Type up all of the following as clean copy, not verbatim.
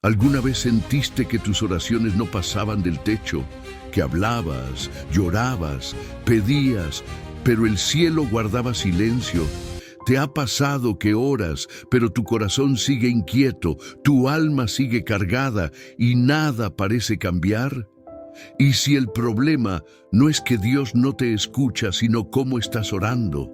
¿Alguna vez sentiste que tus oraciones no pasaban del techo? Que hablabas, llorabas, pedías, pero el cielo guardaba silencio. ¿Te ha pasado que oras, pero tu corazón sigue inquieto, tu alma sigue cargada y nada parece cambiar? ¿Y si el problema no es que Dios no te escucha, sino cómo estás orando?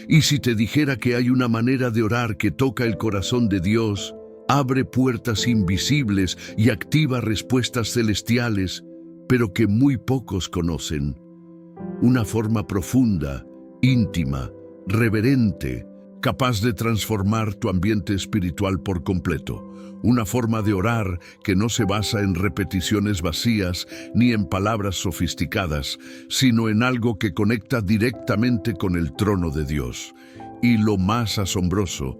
¿Y si te dijera que hay una manera de orar que toca el corazón de Dios, abre puertas invisibles y activa respuestas celestiales, pero que muy pocos conocen? Una forma profunda, íntima, reverente, capaz de transformar tu ambiente espiritual por completo. Una forma de orar que no se basa en repeticiones vacías ni en palabras sofisticadas, sino en algo que conecta directamente con el trono de Dios. Y lo más asombroso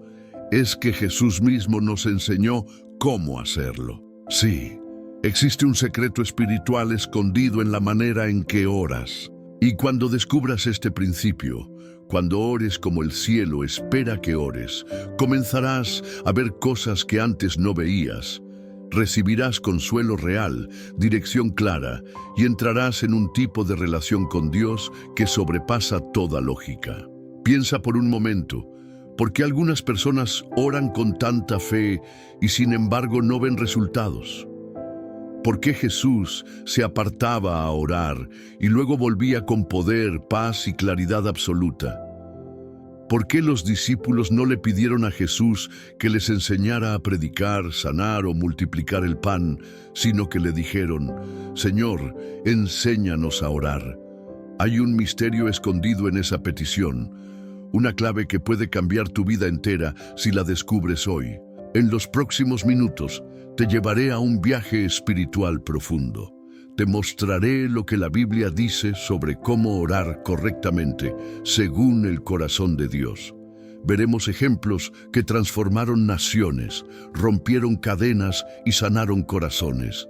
es que Jesús mismo nos enseñó cómo hacerlo. Sí, existe un secreto espiritual escondido en la manera en que oras. Y cuando descubras este principio, cuando ores como el cielo espera que ores, comenzarás a ver cosas que antes no veías. Recibirás consuelo real, dirección clara, y entrarás en un tipo de relación con Dios que sobrepasa toda lógica. Piensa por un momento, ¿por qué algunas personas oran con tanta fe y sin embargo no ven resultados? ¿Por qué Jesús se apartaba a orar y luego volvía con poder, paz y claridad absoluta? ¿Por qué los discípulos no le pidieron a Jesús que les enseñara a predicar, sanar o multiplicar el pan, sino que le dijeron, Señor, enséñanos a orar? Hay un misterio escondido en esa petición, una clave que puede cambiar tu vida entera si la descubres hoy. En los próximos minutos, te llevaré a un viaje espiritual profundo. Te mostraré lo que la Biblia dice sobre cómo orar correctamente, según el corazón de Dios. Veremos ejemplos que transformaron naciones, rompieron cadenas y sanaron corazones.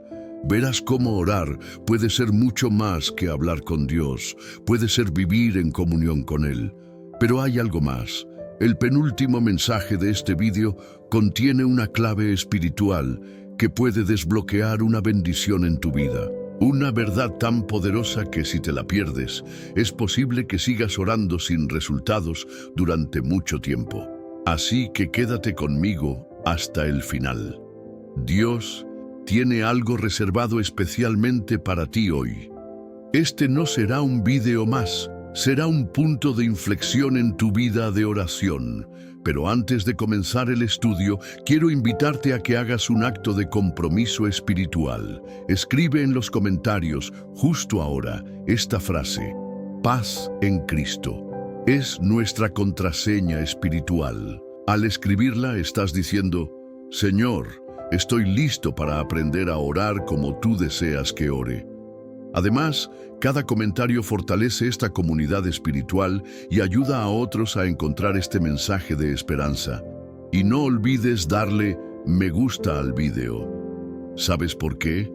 Verás cómo orar puede ser mucho más que hablar con Dios, puede ser vivir en comunión con Él. Pero hay algo más. El penúltimo mensaje de este vídeo contiene una clave espiritual que puede desbloquear una bendición en tu vida. Una verdad tan poderosa que si te la pierdes, es posible que sigas orando sin resultados durante mucho tiempo. Así que quédate conmigo hasta el final. Dios tiene algo reservado especialmente para ti hoy. Este no será un vídeo más. Será un punto de inflexión en tu vida de oración. Pero antes de comenzar el estudio, quiero invitarte a que hagas un acto de compromiso espiritual. Escribe en los comentarios, justo ahora, esta frase: paz en Cristo. Es nuestra contraseña espiritual. Al escribirla, estás diciendo, Señor, estoy listo para aprender a orar como tú deseas que ore. Además, cada comentario fortalece esta comunidad espiritual y ayuda a otros a encontrar este mensaje de esperanza. Y no olvides darle me gusta al video. ¿Sabes por qué?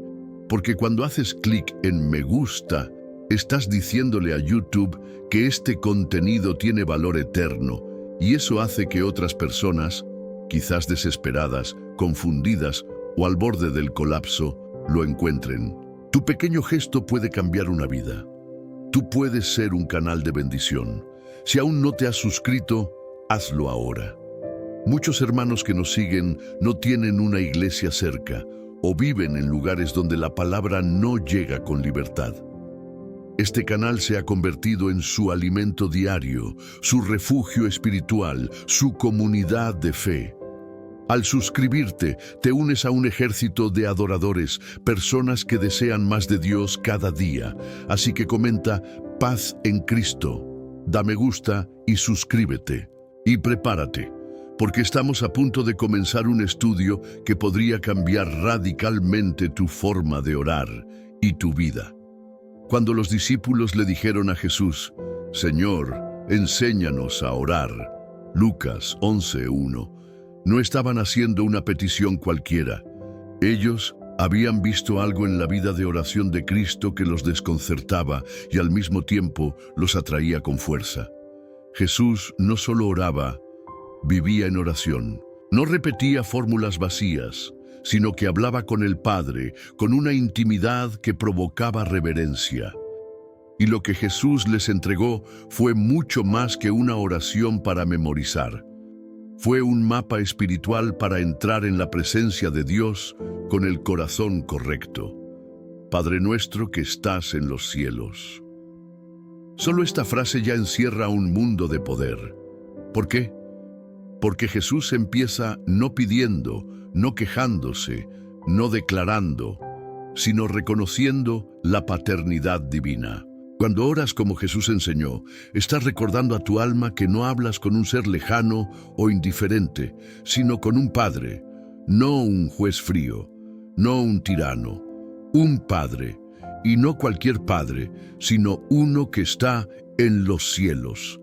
Porque cuando haces clic en me gusta, estás diciéndole a YouTube que este contenido tiene valor eterno, y eso hace que otras personas, quizás desesperadas, confundidas o al borde del colapso, lo encuentren. Tu pequeño gesto puede cambiar una vida. Tú puedes ser un canal de bendición. Si aún no te has suscrito, hazlo ahora. Muchos hermanos que nos siguen no tienen una iglesia cerca o viven en lugares donde la palabra no llega con libertad. Este canal se ha convertido en su alimento diario, su refugio espiritual, su comunidad de fe. Al suscribirte, te unes a un ejército de adoradores, personas que desean más de Dios cada día. Así que comenta paz en Cristo, da me gusta y suscríbete. Y prepárate, porque estamos a punto de comenzar un estudio que podría cambiar radicalmente tu forma de orar y tu vida. Cuando los discípulos le dijeron a Jesús, Señor, enséñanos a orar, Lucas 11:1, no estaban haciendo una petición cualquiera. Ellos habían visto algo en la vida de oración de Cristo que los desconcertaba y al mismo tiempo los atraía con fuerza. Jesús no solo oraba, vivía en oración. No repetía fórmulas vacías, sino que hablaba con el Padre, con una intimidad que provocaba reverencia. Y lo que Jesús les entregó fue mucho más que una oración para memorizar. Fue un mapa espiritual para entrar en la presencia de Dios con el corazón correcto. Padre nuestro que estás en los cielos. Solo esta frase ya encierra un mundo de poder. ¿Por qué? Porque Jesús empieza no pidiendo, no quejándose, no declarando, sino reconociendo la paternidad divina. Cuando oras como Jesús enseñó, estás recordando a tu alma que no hablas con un ser lejano o indiferente, sino con un Padre, no un juez frío, no un tirano, un Padre, y no cualquier Padre, sino uno que está en los cielos,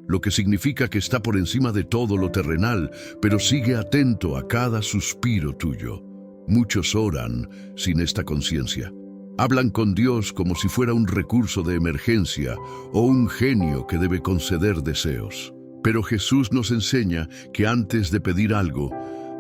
lo que significa que está por encima de todo lo terrenal, pero sigue atento a cada suspiro tuyo. Muchos oran sin esta conciencia. Hablan con Dios como si fuera un recurso de emergencia o un genio que debe conceder deseos. Pero Jesús nos enseña que antes de pedir algo,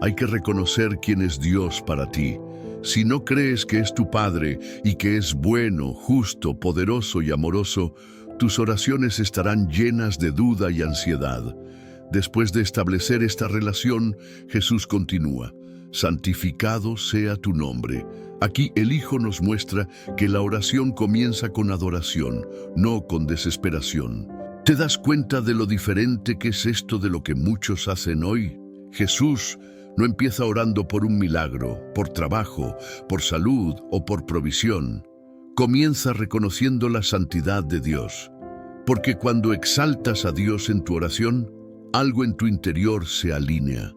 hay que reconocer quién es Dios para ti. Si no crees que es tu Padre y que es bueno, justo, poderoso y amoroso, tus oraciones estarán llenas de duda y ansiedad. Después de establecer esta relación, Jesús continúa: santificado sea tu nombre. Aquí el Hijo nos muestra que la oración comienza con adoración, no con desesperación. ¿Te das cuenta de lo diferente que es esto de lo que muchos hacen hoy? Jesús no empieza orando por un milagro, por trabajo, por salud o por provisión. Comienza reconociendo la santidad de Dios. Porque cuando exaltas a Dios en tu oración, algo en tu interior se alinea.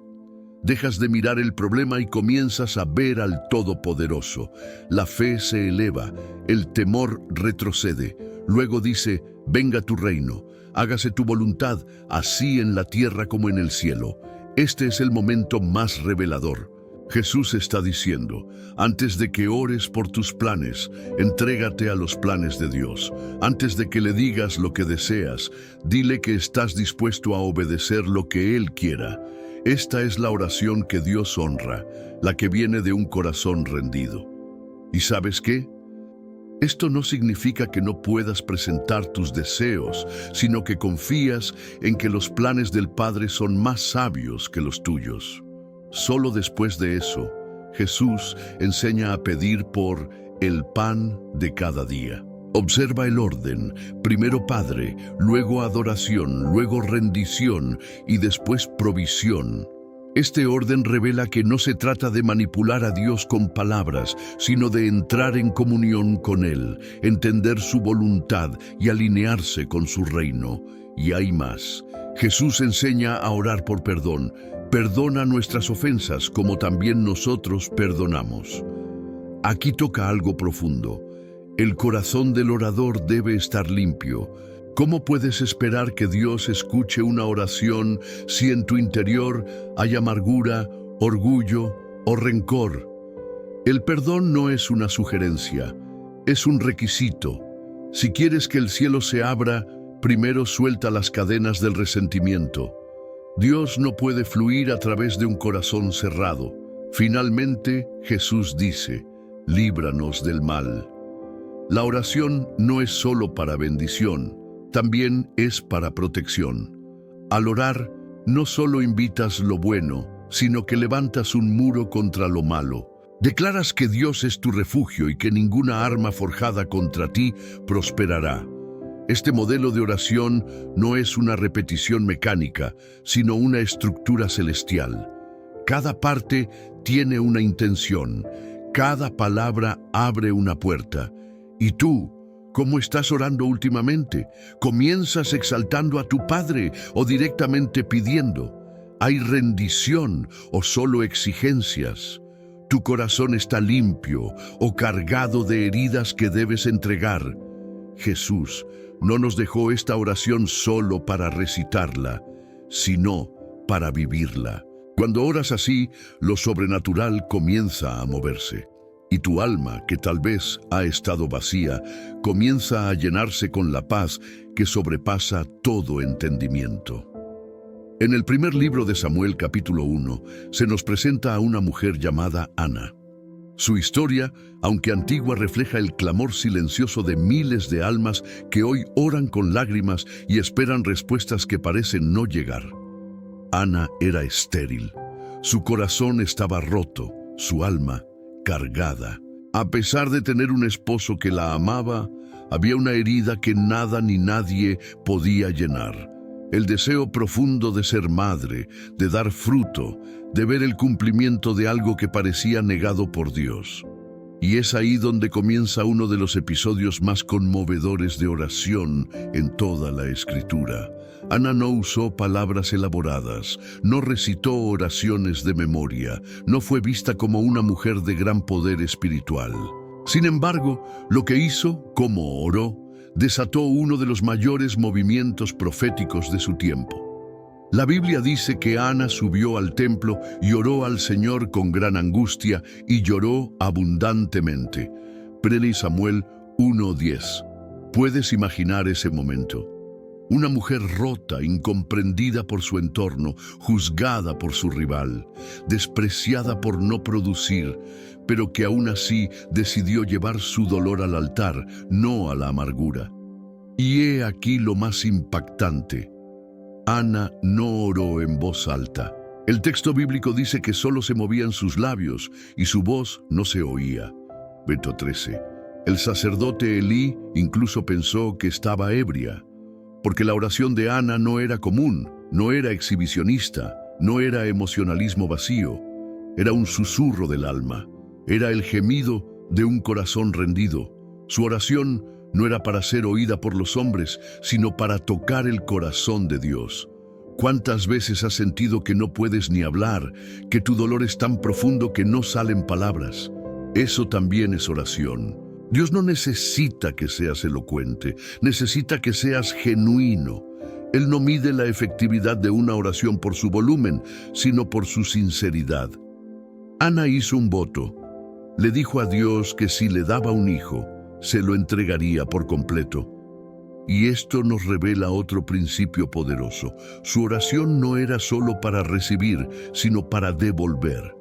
Dejas de mirar el problema y comienzas a ver al Todopoderoso. La fe se eleva, el temor retrocede. Luego dice: venga tu reino, hágase tu voluntad, así en la tierra como en el cielo. Este es el momento más revelador. Jesús está diciendo: antes de que ores por tus planes, entrégate a los planes de Dios. Antes de que le digas lo que deseas, dile que estás dispuesto a obedecer lo que Él quiera. Esta es la oración que Dios honra, la que viene de un corazón rendido. ¿Y sabes qué? Esto no significa que no puedas presentar tus deseos, sino que confías en que los planes del Padre son más sabios que los tuyos. Solo después de eso, Jesús enseña a pedir por el pan de cada día. Observa el orden: primero Padre, luego adoración, luego rendición y después provisión. Este orden revela que no se trata de manipular a Dios con palabras, sino de entrar en comunión con Él, entender su voluntad y alinearse con su reino. Y hay más. Jesús enseña a orar por perdón. Perdona nuestras ofensas como también nosotros perdonamos. Aquí toca algo profundo. El corazón del orador debe estar limpio. ¿Cómo puedes esperar que Dios escuche una oración si en tu interior hay amargura, orgullo o rencor? El perdón no es una sugerencia, es un requisito. Si quieres que el cielo se abra, primero suelta las cadenas del resentimiento. Dios no puede fluir a través de un corazón cerrado. Finalmente, Jesús dice: líbranos del mal. La oración no es solo para bendición, también es para protección. Al orar, no solo invitas lo bueno, sino que levantas un muro contra lo malo. Declaras que Dios es tu refugio y que ninguna arma forjada contra ti prosperará. Este modelo de oración no es una repetición mecánica, sino una estructura celestial. Cada parte tiene una intención, cada palabra abre una puerta. ¿Y tú, cómo estás orando últimamente? ¿Comienzas exaltando a tu Padre o directamente pidiendo? ¿Hay rendición o solo exigencias? ¿Tu corazón está limpio o cargado de heridas que debes entregar? Jesús no nos dejó esta oración solo para recitarla, sino para vivirla. Cuando oras así, lo sobrenatural comienza a moverse. Y tu alma, que tal vez ha estado vacía, comienza a llenarse con la paz que sobrepasa todo entendimiento. En el primer libro de Samuel, capítulo 1, se nos presenta a una mujer llamada Ana. Su historia, aunque antigua, refleja el clamor silencioso de miles de almas que hoy oran con lágrimas y esperan respuestas que parecen no llegar. Ana era estéril. Su corazón estaba roto, su alma cargada. A pesar de tener un esposo que la amaba, había una herida que nada ni nadie podía llenar. El deseo profundo de ser madre, de dar fruto, de ver el cumplimiento de algo que parecía negado por Dios. Y es ahí donde comienza uno de los episodios más conmovedores de oración en toda la Escritura. Ana no usó palabras elaboradas, no recitó oraciones de memoria, no fue vista como una mujer de gran poder espiritual. Sin embargo, lo que hizo, como oró, desató uno de los mayores movimientos proféticos de su tiempo. La Biblia dice que Ana subió al templo y oró al Señor con gran angustia y lloró abundantemente. 1 Samuel 1:10. ¿Puedes imaginar ese momento? Una mujer rota, incomprendida por su entorno, juzgada por su rival, despreciada por no producir, pero que aún así decidió llevar su dolor al altar, no a la amargura. Y he aquí lo más impactante. Ana no oró en voz alta. El texto bíblico dice que solo se movían sus labios y su voz no se oía. Verso 13. El sacerdote Elí incluso pensó que estaba ebria, porque la oración de Ana no era común, no era exhibicionista, no era emocionalismo vacío, era un susurro del alma, era el gemido de un corazón rendido. Su oración no era para ser oída por los hombres, sino para tocar el corazón de Dios. ¿Cuántas veces has sentido que no puedes ni hablar, que tu dolor es tan profundo que no salen palabras? Eso también es oración. Dios no necesita que seas elocuente, necesita que seas genuino. Él no mide la efectividad de una oración por su volumen, sino por su sinceridad. Ana hizo un voto. Le dijo a Dios que si le daba un hijo, se lo entregaría por completo. Y esto nos revela otro principio poderoso. Su oración no era solo para recibir, sino para devolver.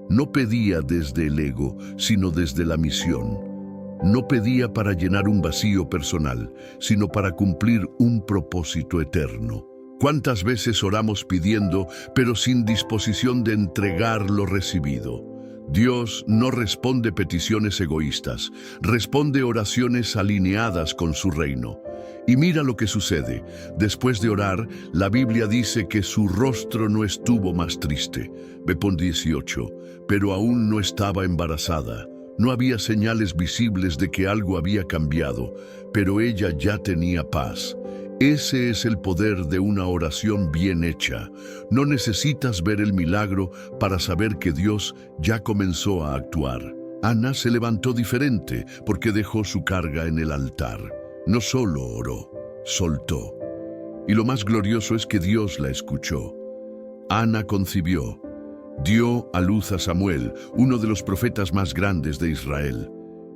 No pedía desde el ego, sino desde la misión. No pedía para llenar un vacío personal, sino para cumplir un propósito eterno. ¿Cuántas veces oramos pidiendo, pero sin disposición de entregar lo recibido? Dios no responde peticiones egoístas, responde oraciones alineadas con su reino. Y mira lo que sucede. Después de orar, la Biblia dice que su rostro no estuvo más triste. Verso 18. Pero aún no estaba embarazada. No había señales visibles de que algo había cambiado, pero ella ya tenía paz. Ese es el poder de una oración bien hecha. No necesitas ver el milagro para saber que Dios ya comenzó a actuar. Ana se levantó diferente porque dejó su carga en el altar. No solo oró, soltó. Y lo más glorioso es que Dios la escuchó. Ana concibió. Dio a luz a Samuel, uno de los profetas más grandes de Israel.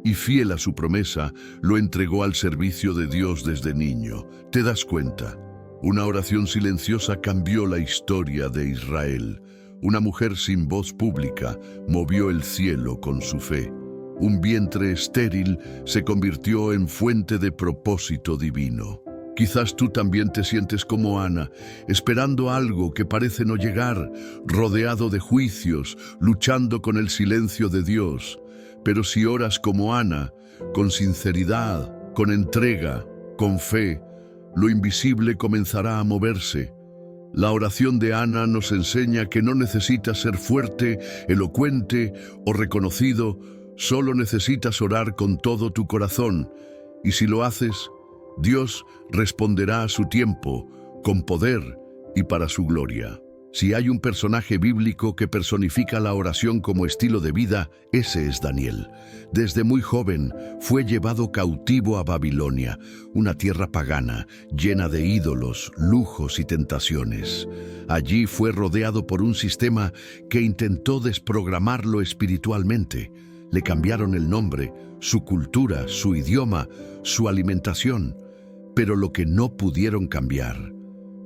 Y fiel a su promesa, lo entregó al servicio de Dios desde niño. ¿Te das cuenta? Una oración silenciosa cambió la historia de Israel. Una mujer sin voz pública movió el cielo con su fe. Un vientre estéril se convirtió en fuente de propósito divino. Quizás tú también te sientes como Ana, esperando algo que parece no llegar, rodeado de juicios, luchando con el silencio de Dios. Pero si oras como Ana, con sinceridad, con entrega, con fe, lo invisible comenzará a moverse. La oración de Ana nos enseña que no necesitas ser fuerte, elocuente o reconocido, solo necesitas orar con todo tu corazón. Y si lo haces, Dios responderá a su tiempo, con poder y para su gloria. Si hay un personaje bíblico que personifica la oración como estilo de vida, ese es Daniel. Desde muy joven fue llevado cautivo a Babilonia, una tierra pagana, llena de ídolos, lujos y tentaciones. Allí fue rodeado por un sistema que intentó desprogramarlo espiritualmente. Le cambiaron el nombre, su cultura, su idioma, su alimentación. Pero lo que no pudieron cambiar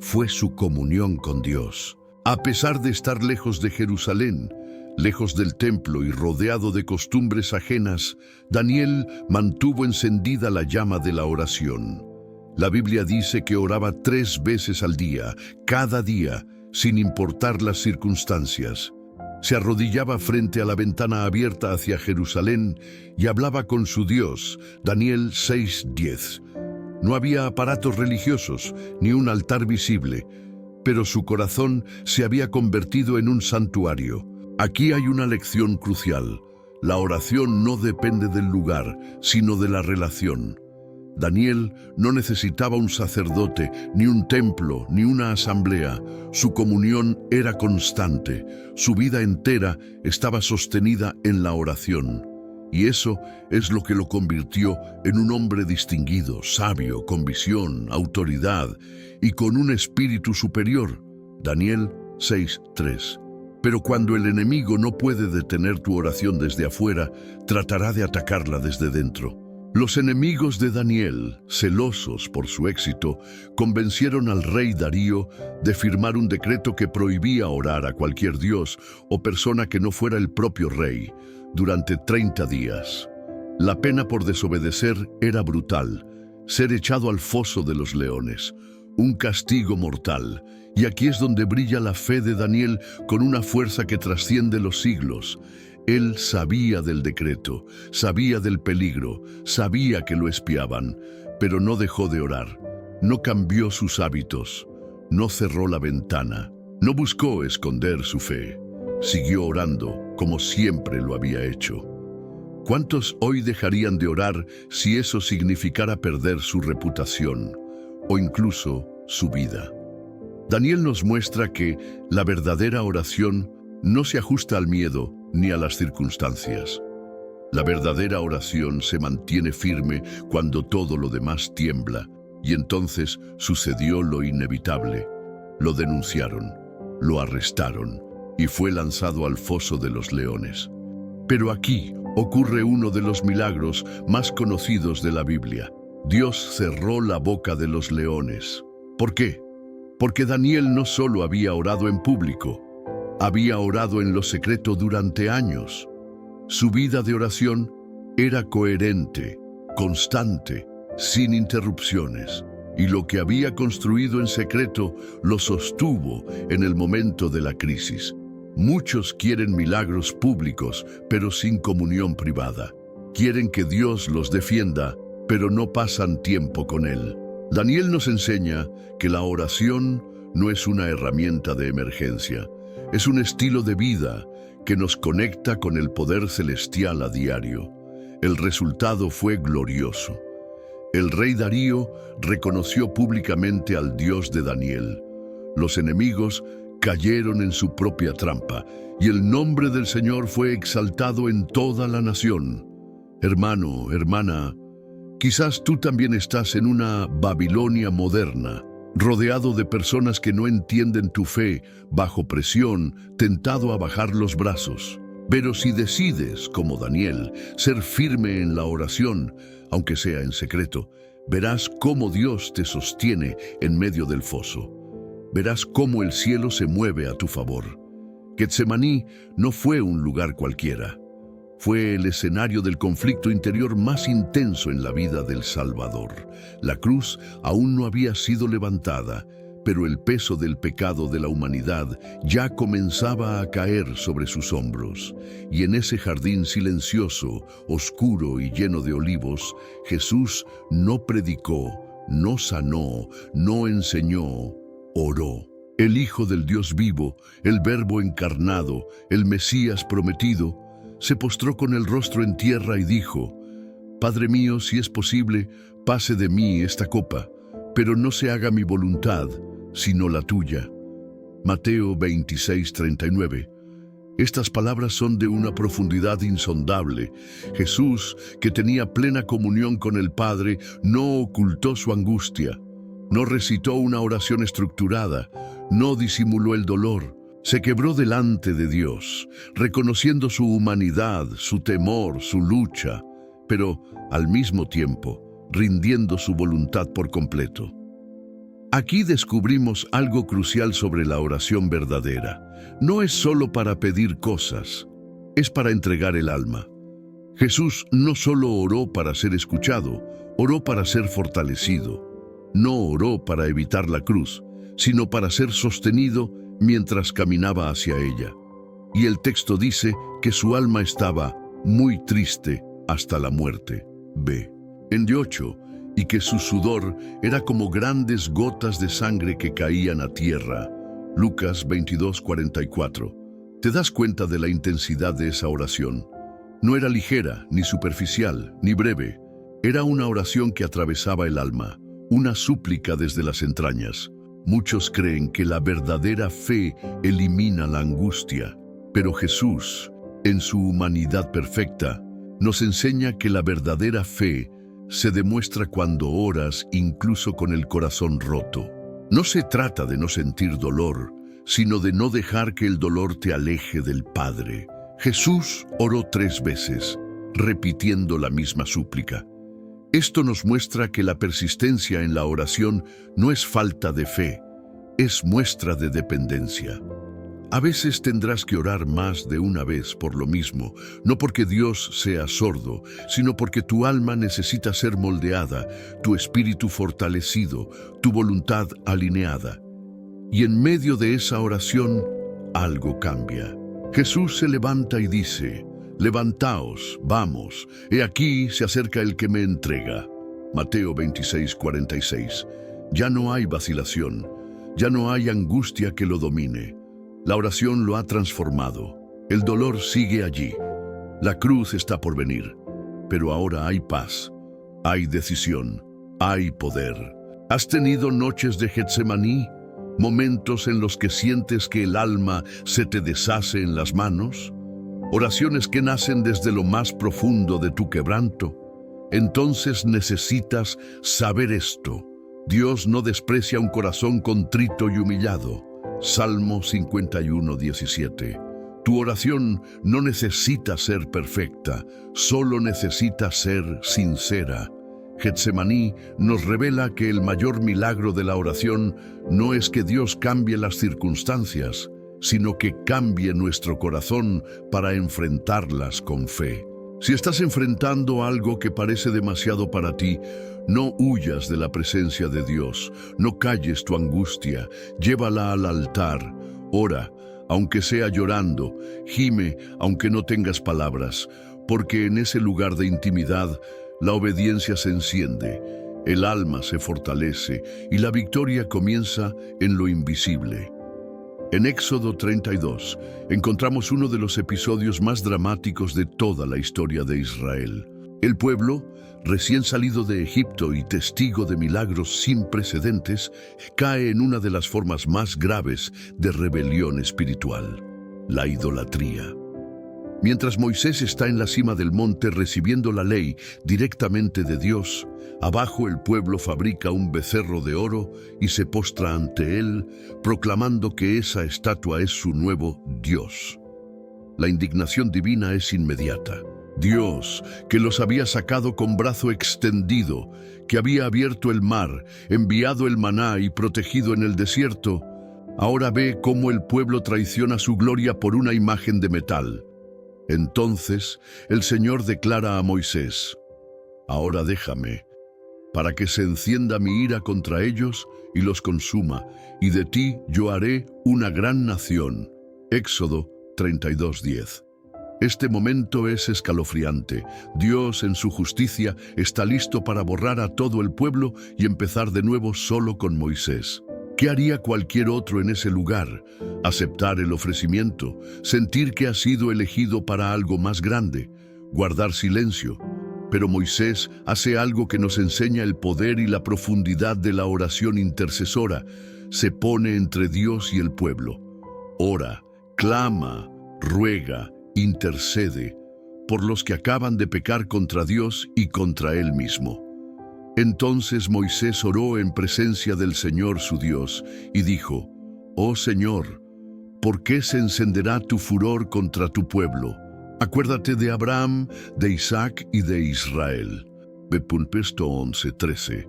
fue su comunión con Dios. A pesar de estar lejos de Jerusalén, lejos del templo y rodeado de costumbres ajenas, Daniel mantuvo encendida la llama de la oración. La Biblia dice que oraba 3 veces al día, cada día, sin importar las circunstancias. Se arrodillaba frente a la ventana abierta hacia Jerusalén y hablaba con su Dios. Daniel 6:10. No había aparatos religiosos, ni un altar visible, pero su corazón se había convertido en un santuario. Aquí hay una lección crucial. La oración no depende del lugar, sino de la relación. Daniel no necesitaba un sacerdote, ni un templo, ni una asamblea. Su comunión era constante. Su vida entera estaba sostenida en la oración. Y eso es lo que lo convirtió en un hombre distinguido, sabio, con visión, autoridad y con un espíritu superior. Daniel 6:3. Pero cuando el enemigo no puede detener tu oración desde afuera, tratará de atacarla desde dentro. Los enemigos de Daniel, celosos por su éxito, convencieron al rey Darío de firmar un decreto que prohibía orar a cualquier dios o persona que no fuera el propio rey durante 30 días. La pena por desobedecer era brutal: ser echado al foso de los leones, un castigo mortal. Y aquí es donde brilla la fe de Daniel con una fuerza que trasciende los siglos. Él sabía del decreto, sabía del peligro, sabía que lo espiaban, pero no dejó de orar. No cambió sus hábitos, no cerró la ventana, no buscó esconder su fe. Siguió orando como siempre lo había hecho. ¿Cuántos hoy dejarían de orar si eso significara perder su reputación o incluso su vida? Daniel nos muestra que la verdadera oración no se ajusta al miedo ni a las circunstancias. La verdadera oración se mantiene firme cuando todo lo demás tiembla, y entonces sucedió lo inevitable. Lo denunciaron, lo arrestaron y fue lanzado al foso de los leones. Pero aquí ocurre uno de los milagros más conocidos de la Biblia. Dios cerró la boca de los leones. ¿Por qué? Porque Daniel no solo había orado en público, había orado en lo secreto durante años. Su vida de oración era coherente, constante, sin interrupciones, y lo que había construido en secreto lo sostuvo en el momento de la crisis. Muchos quieren milagros públicos, pero sin comunión privada. Quieren que Dios los defienda, pero no pasan tiempo con Él. Daniel nos enseña que la oración no es una herramienta de emergencia, es un estilo de vida que nos conecta con el poder celestial a diario. El resultado fue glorioso. El rey Darío reconoció públicamente al Dios de Daniel. Los enemigos cayeron en su propia trampa y el nombre del Señor fue exaltado en toda la nación. Hermano, hermana, quizás tú también estás en una Babilonia moderna, rodeado de personas que no entienden tu fe, bajo presión, tentado a bajar los brazos. Pero si decides, como Daniel, ser firme en la oración, aunque sea en secreto, verás cómo Dios te sostiene en medio del foso. Verás cómo el cielo se mueve a tu favor. Getsemaní no fue un lugar cualquiera. Fue el escenario del conflicto interior más intenso en la vida del Salvador. La cruz aún no había sido levantada, pero el peso del pecado de la humanidad ya comenzaba a caer sobre sus hombros. Y en ese jardín silencioso, oscuro y lleno de olivos, Jesús no predicó, no sanó, no enseñó, oró. El Hijo del Dios vivo, el Verbo encarnado, el Mesías prometido, se postró con el rostro en tierra y dijo: Padre mío, si es posible, pase de mí esta copa, pero no se haga mi voluntad, sino la tuya. Mateo 26:39. Estas palabras son de una profundidad insondable. Jesús, que tenía plena comunión con el Padre, no ocultó su angustia, no recitó una oración estructurada, no disimuló el dolor. Se quebró delante de Dios, reconociendo su humanidad, su temor, su lucha, pero al mismo tiempo rindiendo su voluntad por completo. Aquí descubrimos algo crucial sobre la oración verdadera. No es solo para pedir cosas, es para entregar el alma. Jesús no solo oró para ser escuchado, oró para ser fortalecido. No oró para evitar la cruz, sino para ser sostenido mientras caminaba hacia ella. Y el texto dice que su alma estaba muy triste hasta la muerte. B. En 8, y que su sudor era como grandes gotas de sangre que caían a tierra. Lucas 22:44. ¿Te das cuenta de la intensidad de esa oración? No era ligera, ni superficial, ni breve. Era una oración que atravesaba el alma, una súplica desde las entrañas. Muchos creen que la verdadera fe elimina la angustia, pero Jesús, en su humanidad perfecta, nos enseña que la verdadera fe se demuestra cuando oras incluso con el corazón roto. No se trata de no sentir dolor, sino de no dejar que el dolor te aleje del Padre. Jesús oró 3 veces, repitiendo la misma súplica. Esto nos muestra que la persistencia en la oración no es falta de fe, es muestra de dependencia. A veces tendrás que orar más de una vez por lo mismo, no porque Dios sea sordo, sino porque tu alma necesita ser moldeada, tu espíritu fortalecido, tu voluntad alineada. Y en medio de esa oración, algo cambia. Jesús se levanta y dice: «Levantaos, vamos, he aquí se acerca el que me entrega». Mateo 26:46. Ya no hay vacilación, ya no hay angustia que lo domine. La oración lo ha transformado. El dolor sigue allí. La cruz está por venir. Pero ahora hay paz, hay decisión, hay poder. ¿Has tenido noches de Getsemaní? ¿Momentos en los que sientes que el alma se te deshace en las manos? ¿Oraciones que nacen desde lo más profundo de tu quebranto? Entonces necesitas saber esto: Dios no desprecia un corazón contrito y humillado. Salmo 51:17. Tu oración no necesita ser perfecta, solo necesita ser sincera. Getsemaní nos revela que el mayor milagro de la oración no es que Dios cambie las circunstancias, sino que cambie nuestro corazón para enfrentarlas con fe. Si estás enfrentando algo que parece demasiado para ti, no huyas de la presencia de Dios, no calles tu angustia, llévala al altar, ora, aunque sea llorando, gime aunque no tengas palabras, porque en ese lugar de intimidad la obediencia se enciende, el alma se fortalece y la victoria comienza en lo invisible. En Éxodo 32 encontramos uno de los episodios más dramáticos de toda la historia de Israel. El pueblo, recién salido de Egipto y testigo de milagros sin precedentes, cae en una de las formas más graves de rebelión espiritual: la idolatría. Mientras Moisés está en la cima del monte recibiendo la ley directamente de Dios, abajo el pueblo fabrica un becerro de oro y se postra ante él, proclamando que esa estatua es su nuevo Dios. La indignación divina es inmediata. Dios, que los había sacado con brazo extendido, que había abierto el mar, enviado el maná y protegido en el desierto, ahora ve cómo el pueblo traiciona su gloria por una imagen de metal. Entonces el Señor declara a Moisés: «Ahora déjame, para que se encienda mi ira contra ellos y los consuma, y de ti yo haré una gran nación». Éxodo 32:10. Este momento es escalofriante. Dios, en su justicia, está listo para borrar a todo el pueblo y empezar de nuevo solo con Moisés. ¿Qué haría cualquier otro en ese lugar? Aceptar el ofrecimiento, sentir que ha sido elegido para algo más grande, guardar silencio. Pero Moisés hace algo que nos enseña el poder y la profundidad de la oración intercesora. Se pone entre Dios y el pueblo. Ora, clama, ruega, intercede por los que acaban de pecar contra Dios y contra Él mismo. Entonces Moisés oró en presencia del Señor su Dios y dijo: «Oh Señor, ¿por qué se encenderá tu furor contra tu pueblo? Acuérdate de Abraham, de Isaac y de Israel». P. 11:13.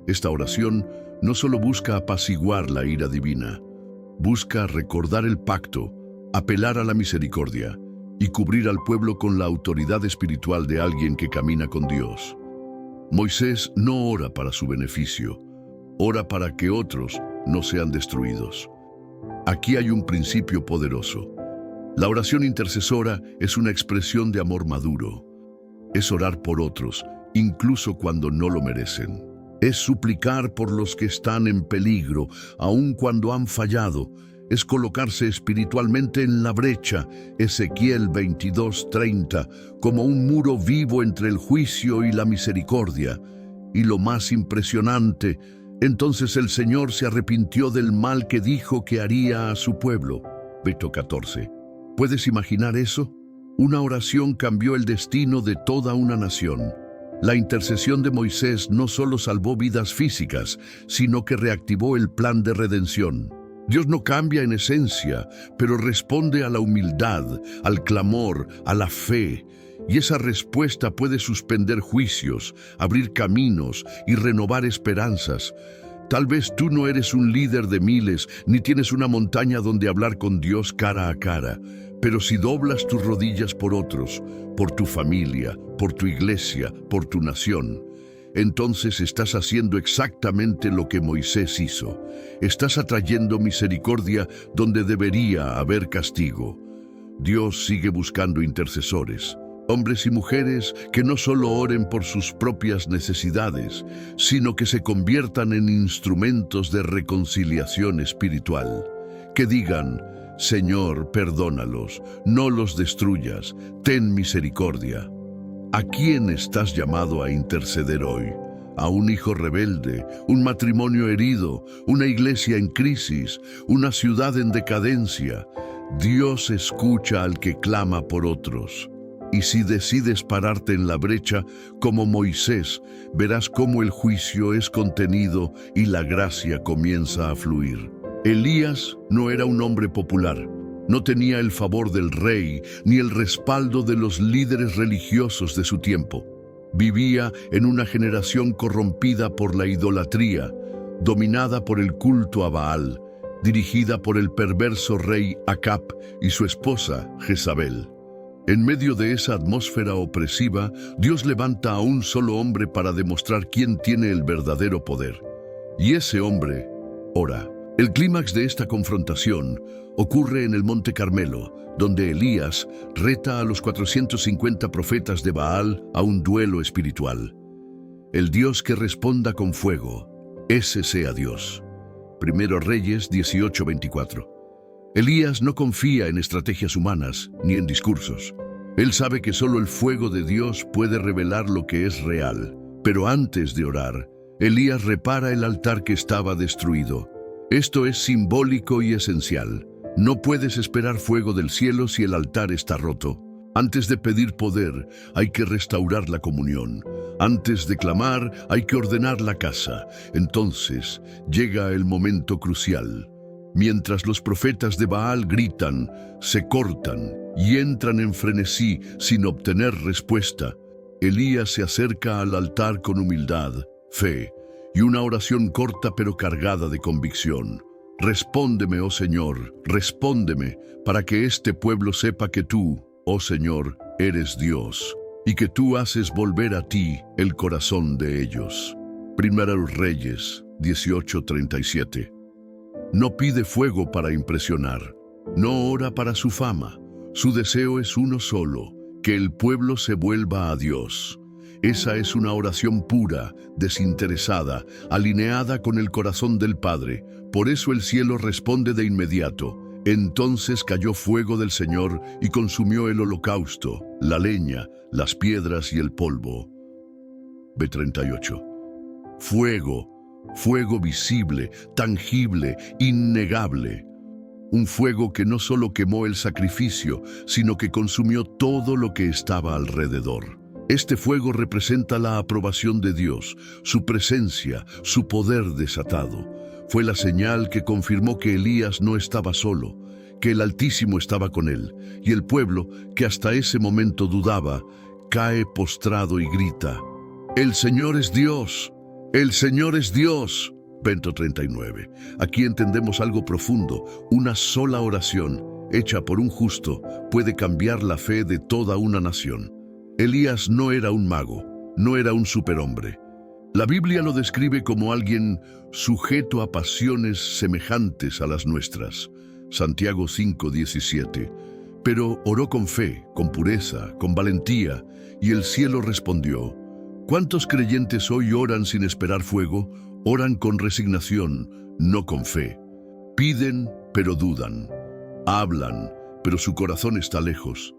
Esta oración no solo busca apaciguar la ira divina, busca recordar el pacto, apelar a la misericordia y cubrir al pueblo con la autoridad espiritual de alguien que camina con Dios. Moisés no ora para su beneficio, ora para que otros no sean destruidos. Aquí hay un principio poderoso. La oración intercesora es una expresión de amor maduro. Es orar por otros, incluso cuando no lo merecen. Es suplicar por los que están en peligro, aun cuando han fallado. Es colocarse espiritualmente en la brecha, Ezequiel 22:30, como un muro vivo entre el juicio y la misericordia. Y lo más impresionante, entonces el Señor se arrepintió del mal que dijo que haría a su pueblo. Levítico 14. ¿Puedes imaginar eso? Una oración cambió el destino de toda una nación. La intercesión de Moisés no solo salvó vidas físicas, sino que reactivó el plan de redención. Dios no cambia en esencia, pero responde a la humildad, al clamor, a la fe. Y esa respuesta puede suspender juicios, abrir caminos y renovar esperanzas. Tal vez tú no eres un líder de miles, ni tienes una montaña donde hablar con Dios cara a cara. Pero si doblas tus rodillas por otros, por tu familia, por tu iglesia, por tu nación, entonces estás haciendo exactamente lo que Moisés hizo. Estás atrayendo misericordia donde debería haber castigo. Dios sigue buscando intercesores, hombres y mujeres que no solo oren por sus propias necesidades, sino que se conviertan en instrumentos de reconciliación espiritual. Que digan: Señor, perdónalos, no los destruyas, ten misericordia. ¿A quién estás llamado a interceder hoy? ¿A un hijo rebelde, un matrimonio herido, una iglesia en crisis, una ciudad en decadencia? Dios escucha al que clama por otros. Y si decides pararte en la brecha, como Moisés, verás cómo el juicio es contenido y la gracia comienza a fluir. Elías no era un hombre popular. No tenía el favor del rey ni el respaldo de los líderes religiosos de su tiempo. Vivía en una generación corrompida por la idolatría, dominada por el culto a Baal, dirigida por el perverso rey Acab y su esposa Jezabel. En medio de esa atmósfera opresiva, Dios levanta a un solo hombre para demostrar quién tiene el verdadero poder. Y ese hombre ora. El clímax de esta confrontación ocurre en el Monte Carmelo, donde Elías reta a los 450 profetas de Baal a un duelo espiritual. El Dios que responda con fuego, ese sea Dios. Primero Reyes 18:24. Elías no confía en estrategias humanas ni en discursos. Él sabe que solo el fuego de Dios puede revelar lo que es real. Pero antes de orar, Elías repara el altar que estaba destruido. Esto es simbólico y esencial. No puedes esperar fuego del cielo si el altar está roto. Antes de pedir poder, hay que restaurar la comunión. Antes de clamar, hay que ordenar la casa. Entonces, llega el momento crucial. Mientras los profetas de Baal gritan, se cortan y entran en frenesí sin obtener respuesta, Elías se acerca al altar con humildad, fe y una oración corta pero cargada de convicción. Respóndeme, oh Señor, respóndeme, para que este pueblo sepa que tú, oh Señor, eres Dios, y que tú haces volver a ti el corazón de ellos. Primera Reyes 18:37. No pide fuego para impresionar, no ora para su fama. Su deseo es uno solo, que el pueblo se vuelva a Dios. Esa es una oración pura, desinteresada, alineada con el corazón del Padre. Por eso el cielo responde de inmediato. Entonces cayó fuego del Señor y consumió el holocausto, la leña, las piedras y el polvo. B38. Fuego, fuego visible, tangible, innegable. Un fuego que no solo quemó el sacrificio, sino que consumió todo lo que estaba alrededor. Este fuego representa la aprobación de Dios, su presencia, su poder desatado. Fue la señal que confirmó que Elías no estaba solo, que el Altísimo estaba con él, y el pueblo, que hasta ese momento dudaba, cae postrado y grita: «¡El Señor es Dios! ¡El Señor es Dios!». Verso 39. Aquí entendemos algo profundo. Una sola oración, hecha por un justo, puede cambiar la fe de toda una nación. Elías no era un mago, no era un superhombre. La Biblia lo describe como alguien sujeto a pasiones semejantes a las nuestras. Santiago 5:17. Pero oró con fe, con pureza, con valentía, y el cielo respondió. ¿Cuántos creyentes hoy oran sin esperar fuego? Oran con resignación, no con fe. Piden, pero dudan. Hablan, pero su corazón está lejos.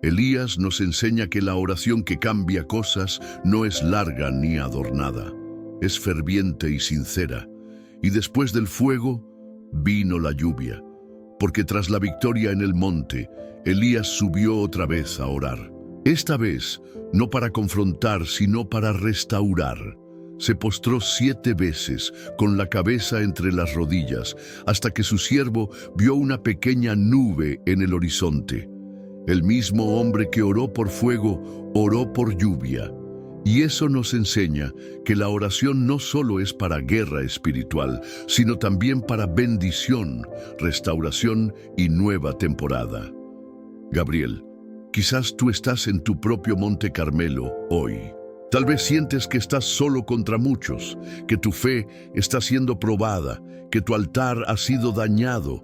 Elías nos enseña que la oración que cambia cosas no es larga ni adornada. Es ferviente y sincera. Y después del fuego, vino la lluvia. Porque tras la victoria en el monte, Elías subió otra vez a orar. Esta vez, no para confrontar, sino para restaurar. Se postró 7 veces, con la cabeza entre las rodillas, hasta que su siervo vio una pequeña nube en el horizonte. El mismo hombre que oró por fuego, oró por lluvia. Y eso nos enseña que la oración no solo es para guerra espiritual, sino también para bendición, restauración y nueva temporada. Gabriel, quizás tú estás en tu propio Monte Carmelo hoy. Tal vez sientes que estás solo contra muchos, que tu fe está siendo probada, que tu altar ha sido dañado.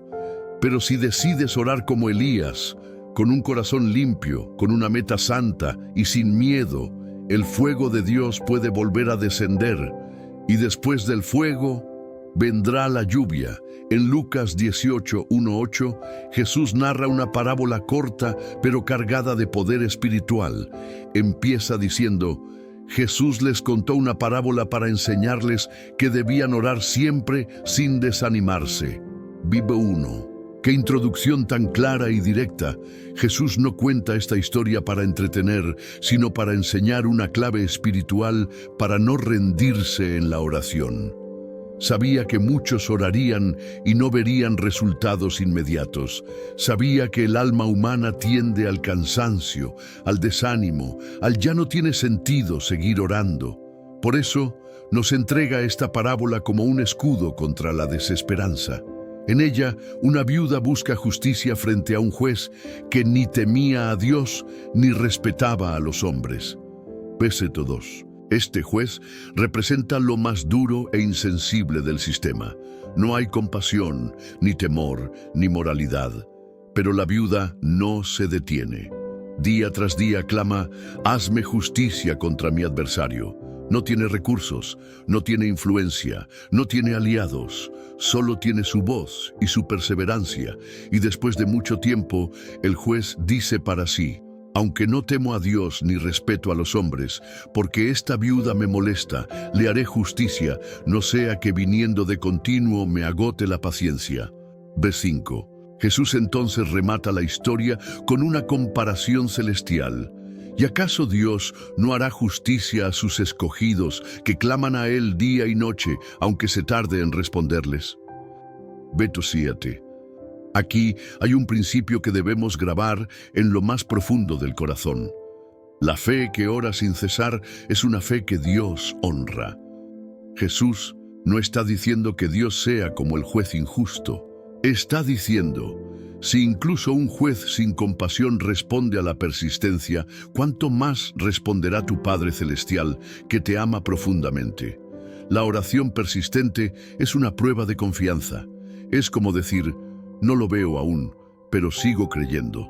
Pero si decides orar como Elías, con un corazón limpio, con una meta santa y sin miedo, el fuego de Dios puede volver a descender. Y después del fuego, vendrá la lluvia. En Lucas 18:1-8, Jesús narra una parábola corta, pero cargada de poder espiritual. Empieza diciendo, Jesús les contó una parábola para enseñarles que debían orar siempre sin desanimarse. Vive uno. ¡Qué introducción tan clara y directa! Jesús no cuenta esta historia para entretener, sino para enseñar una clave espiritual para no rendirse en la oración. Sabía que muchos orarían y no verían resultados inmediatos. Sabía que el alma humana tiende al cansancio, al desánimo, al ya no tiene sentido seguir orando. Por eso, nos entrega esta parábola como un escudo contra la desesperanza. En ella, una viuda busca justicia frente a un juez que ni temía a Dios ni respetaba a los hombres. Verso 2. Este juez representa lo más duro e insensible del sistema. No hay compasión, ni temor, ni moralidad. Pero la viuda no se detiene. Día tras día clama, hazme justicia contra mi adversario. No tiene recursos, no tiene influencia, no tiene aliados. Solo tiene su voz y su perseverancia. Y después de mucho tiempo, el juez dice para sí, aunque no temo a Dios ni respeto a los hombres, porque esta viuda me molesta, le haré justicia, no sea que viniendo de continuo me agote la paciencia. Verso 5. Jesús entonces remata la historia con una comparación celestial. ¿Y acaso Dios no hará justicia a sus escogidos que claman a Él día y noche, aunque se tarde en responderles? Verso 7. Aquí hay un principio que debemos grabar en lo más profundo del corazón. La fe que ora sin cesar es una fe que Dios honra. Jesús no está diciendo que Dios sea como el juez injusto. Está diciendo, si incluso un juez sin compasión responde a la persistencia, ¿cuánto más responderá tu Padre Celestial, que te ama profundamente? La oración persistente es una prueba de confianza. Es como decir, no lo veo aún, pero sigo creyendo.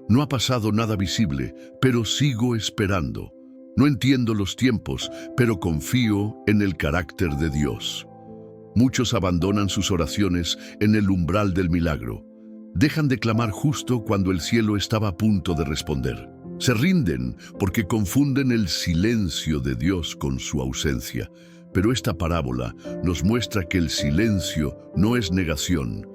No ha pasado nada visible, pero sigo esperando. No entiendo los tiempos, pero confío en el carácter de Dios. Muchos abandonan sus oraciones en el umbral del milagro. Dejan de clamar justo cuando el cielo estaba a punto de responder. Se rinden porque confunden el silencio de Dios con su ausencia. Pero esta parábola nos muestra que el silencio no es negación.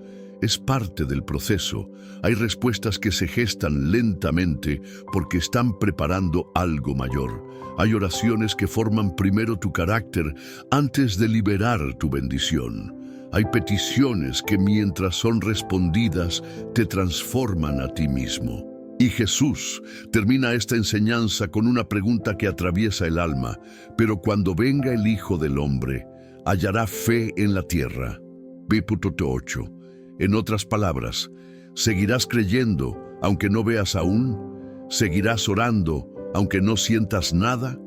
Es parte del proceso. Hay respuestas que se gestan lentamente porque están preparando algo mayor. Hay oraciones que forman primero tu carácter antes de liberar tu bendición. Hay peticiones que mientras son respondidas te transforman a ti mismo. Y Jesús termina esta enseñanza con una pregunta que atraviesa el alma. Pero cuando venga el Hijo del Hombre, hallará fe en la tierra. B.8. En otras palabras, seguirás creyendo aunque no veas aún, seguirás orando aunque no sientas nada,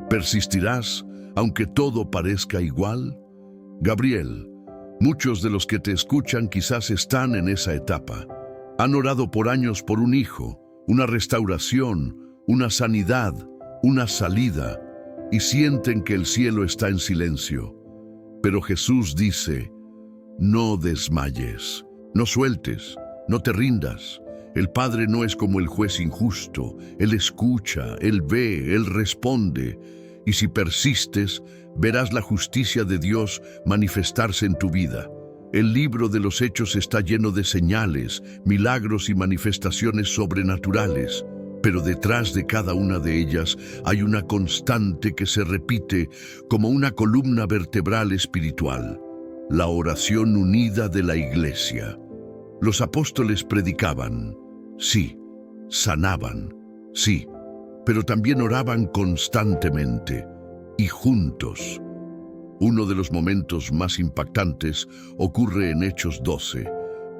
persistirás aunque todo parezca igual. Gabriel, muchos de los que te escuchan quizás están en esa etapa. Han orado por años por un hijo, una restauración, una sanidad, una salida, y sienten que el cielo está en silencio. Pero Jesús dice, no desmayes, no sueltes, no te rindas. El Padre no es como el juez injusto. Él escucha, Él ve, Él responde. Y si persistes, verás la justicia de Dios manifestarse en tu vida. El libro de los Hechos está lleno de señales, milagros y manifestaciones sobrenaturales. Pero detrás de cada una de ellas hay una constante que se repite como una columna vertebral espiritual: la oración unida de la iglesia. Los apóstoles predicaban, sí, sanaban, sí, pero también oraban constantemente y juntos. Uno de los momentos más impactantes ocurre en Hechos 12.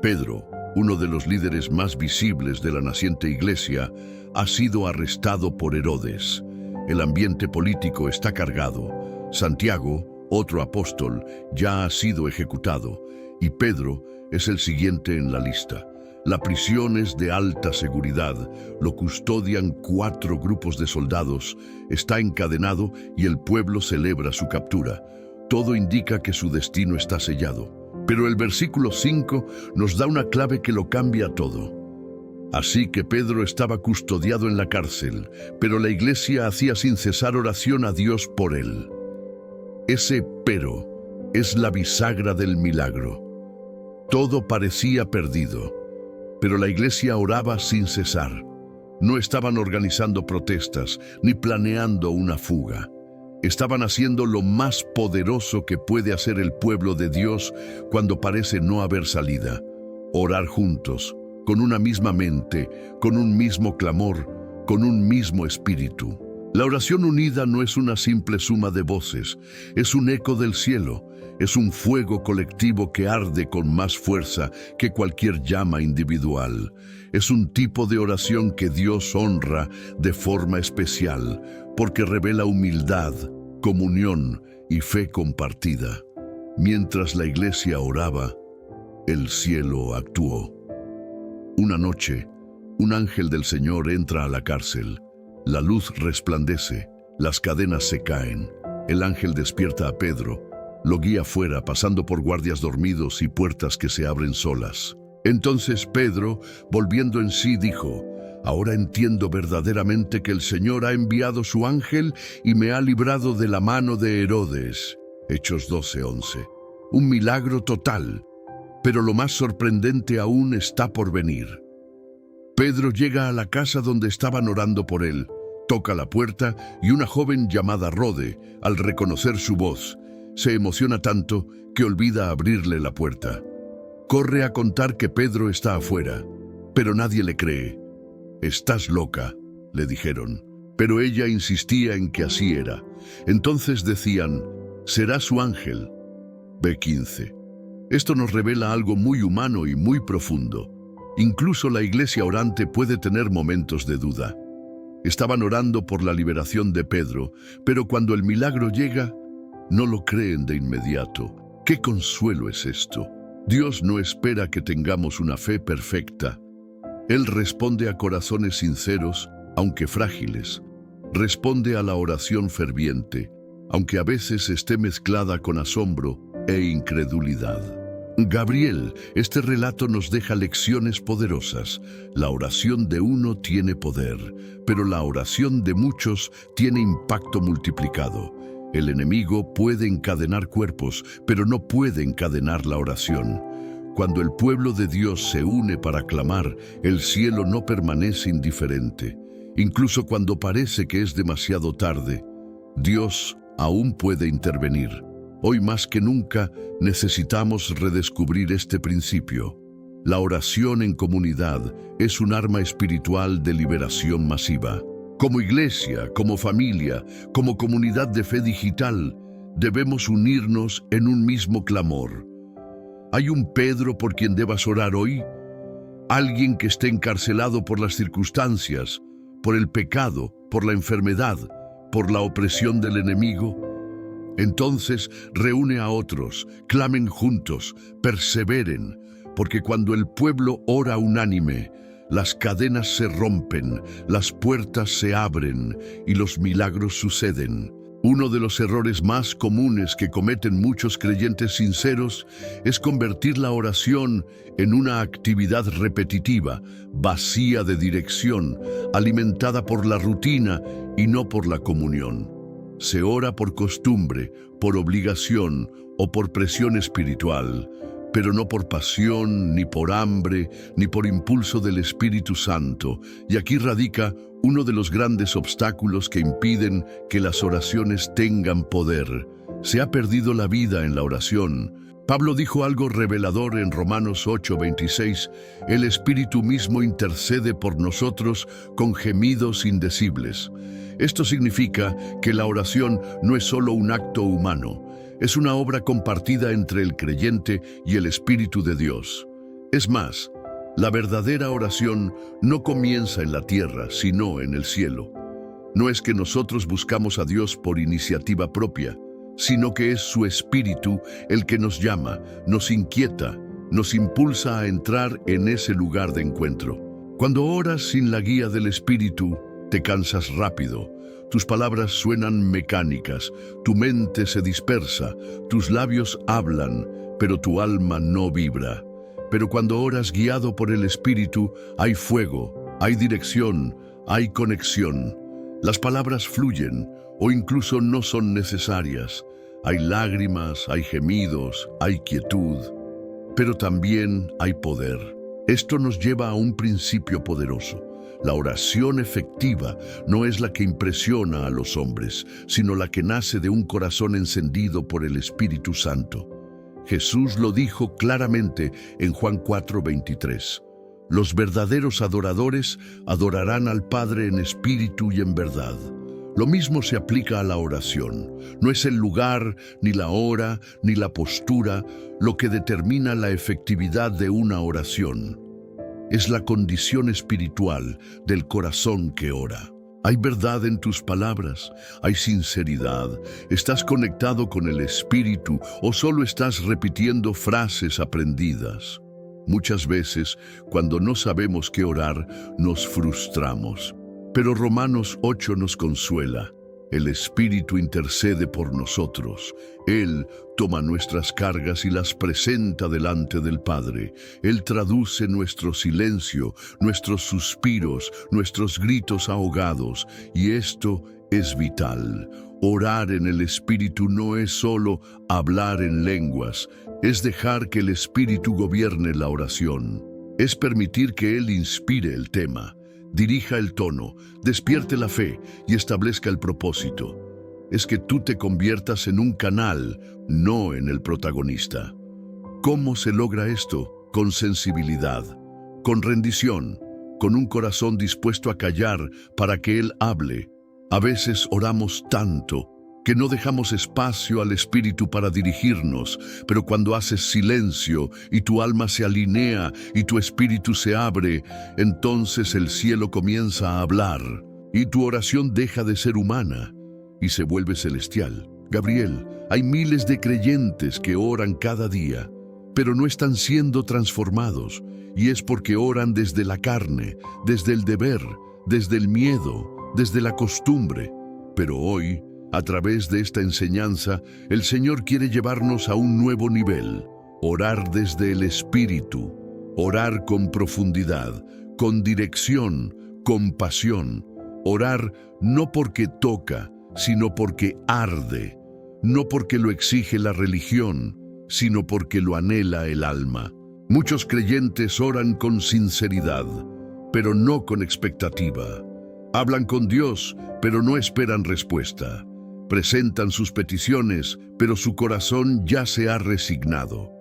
Pedro, uno de los líderes más visibles de la naciente iglesia, ha sido arrestado por Herodes. El ambiente político está cargado. Santiago, otro apóstol, ya ha sido ejecutado, y Pedro es el siguiente en la lista. La prisión es de alta seguridad, lo custodian 4 grupos de soldados, está encadenado y el pueblo celebra su captura. Todo indica que su destino está sellado. Pero el versículo 5 nos da una clave que lo cambia todo. Así que Pedro estaba custodiado en la cárcel, pero la iglesia hacía sin cesar oración a Dios por él. Ese pero es la bisagra del milagro. Todo parecía perdido, pero la iglesia oraba sin cesar. No estaban organizando protestas ni planeando una fuga. Estaban haciendo lo más poderoso que puede hacer el pueblo de Dios cuando parece no haber salida: orar juntos, con una misma mente, con un mismo clamor, con un mismo espíritu. La oración unida no es una simple suma de voces, es un eco del cielo, es un fuego colectivo que arde con más fuerza que cualquier llama individual. Es un tipo de oración que Dios honra de forma especial, porque revela humildad, comunión y fe compartida. Mientras la iglesia oraba, el cielo actuó. Una noche, un ángel del Señor entra a la cárcel. La luz resplandece, las cadenas se caen. El ángel despierta a Pedro, lo guía fuera, pasando por guardias dormidos y puertas que se abren solas. Entonces Pedro, volviendo en sí, dijo: ahora entiendo verdaderamente que el Señor ha enviado su ángel y me ha librado de la mano de Herodes. Hechos 12:11. Un milagro total, pero lo más sorprendente aún está por venir. Pedro llega a la casa donde estaban orando por él, toca la puerta y una joven llamada Rode, al reconocer su voz, se emociona tanto que olvida abrirle la puerta. Corre a contar que Pedro está afuera, pero nadie le cree. «Estás loca», le dijeron, pero ella insistía en que así era. Entonces decían: «Será su ángel». B.15. Esto nos revela algo muy humano y muy profundo. Incluso la iglesia orante puede tener momentos de duda. Estaban orando por la liberación de Pedro, pero cuando el milagro llega, no lo creen de inmediato. ¡Qué consuelo es esto! Dios no espera que tengamos una fe perfecta. Él responde a corazones sinceros, aunque frágiles. Responde a la oración ferviente, aunque a veces esté mezclada con asombro e incredulidad. Gabriel, este relato nos deja lecciones poderosas. La oración de uno tiene poder, pero la oración de muchos tiene impacto multiplicado. El enemigo puede encadenar cuerpos, pero no puede encadenar la oración. Cuando el pueblo de Dios se une para clamar, el cielo no permanece indiferente. Incluso cuando parece que es demasiado tarde, Dios aún puede intervenir. Hoy más que nunca necesitamos redescubrir este principio. La oración en comunidad es un arma espiritual de liberación masiva. Como iglesia, como familia, como comunidad de fe digital, debemos unirnos en un mismo clamor. ¿Hay un Pedro por quien debas orar hoy? ¿Alguien que esté encarcelado por las circunstancias, por el pecado, por la enfermedad, por la opresión del enemigo? Entonces reúne a otros, clamen juntos, perseveren, porque cuando el pueblo ora unánime, las cadenas se rompen, las puertas se abren y los milagros suceden. Uno de los errores más comunes que cometen muchos creyentes sinceros es convertir la oración en una actividad repetitiva, vacía de dirección, alimentada por la rutina y no por la comunión. Se ora por costumbre, por obligación o por presión espiritual, pero no por pasión, ni por hambre, ni por impulso del Espíritu Santo. Y aquí radica uno de los grandes obstáculos que impiden que las oraciones tengan poder. Se ha perdido la vida en la oración. Pablo dijo algo revelador en Romanos 8:26, el Espíritu mismo intercede por nosotros con gemidos indecibles. Esto significa que la oración no es solo un acto humano, es una obra compartida entre el creyente y el Espíritu de Dios. Es más, la verdadera oración no comienza en la tierra, sino en el cielo. No es que nosotros buscamos a Dios por iniciativa propia, sino que es su Espíritu el que nos llama, nos inquieta, nos impulsa a entrar en ese lugar de encuentro. Cuando oras sin la guía del Espíritu, te cansas rápido, tus palabras suenan mecánicas, tu mente se dispersa, tus labios hablan, pero tu alma no vibra. Pero cuando oras guiado por el Espíritu, hay fuego, hay dirección, hay conexión. Las palabras fluyen o incluso no son necesarias. Hay lágrimas, hay gemidos, hay quietud, pero también hay poder. Esto nos lleva a un principio poderoso. La oración efectiva no es la que impresiona a los hombres, sino la que nace de un corazón encendido por el Espíritu Santo. Jesús lo dijo claramente en Juan 4:23. Los verdaderos adoradores adorarán al Padre en espíritu y en verdad. Lo mismo se aplica a la oración. No es el lugar, ni la hora, ni la postura lo que determina la efectividad de una oración. Es la condición espiritual del corazón que ora. Hay verdad en tus palabras, hay sinceridad, estás conectado con el Espíritu o solo estás repitiendo frases aprendidas. Muchas veces, cuando no sabemos qué orar, nos frustramos. Pero Romanos 8 nos consuela. El Espíritu intercede por nosotros. Él toma nuestras cargas y las presenta delante del Padre. Él traduce nuestro silencio, nuestros suspiros, nuestros gritos ahogados. Y esto es vital. Orar en el Espíritu no es solo hablar en lenguas, es dejar que el Espíritu gobierne la oración. Es permitir que Él inspire el tema, dirija el tono, despierte la fe y establezca el propósito. Es que tú te conviertas en un canal, no en el protagonista. ¿Cómo se logra esto? Con sensibilidad, con rendición, con un corazón dispuesto a callar para que Él hable. A veces oramos tanto que no dejamos espacio al Espíritu para dirigirnos, pero cuando haces silencio y tu alma se alinea y tu espíritu se abre, entonces el cielo comienza a hablar y tu oración deja de ser humana y se vuelve celestial. Gabriel, hay miles de creyentes que oran cada día, pero no están siendo transformados, y es porque oran desde la carne, desde el deber, desde el miedo, desde la costumbre. Pero hoy, a través de esta enseñanza, el Señor quiere llevarnos a un nuevo nivel. Orar desde el Espíritu, orar con profundidad, con dirección, con pasión. Orar no porque toca, sino porque arde. No porque lo exige la religión, sino porque lo anhela el alma. Muchos creyentes oran con sinceridad, pero no con expectativa. Hablan con Dios, pero no esperan respuesta. Presentan sus peticiones, pero su corazón ya se ha resignado.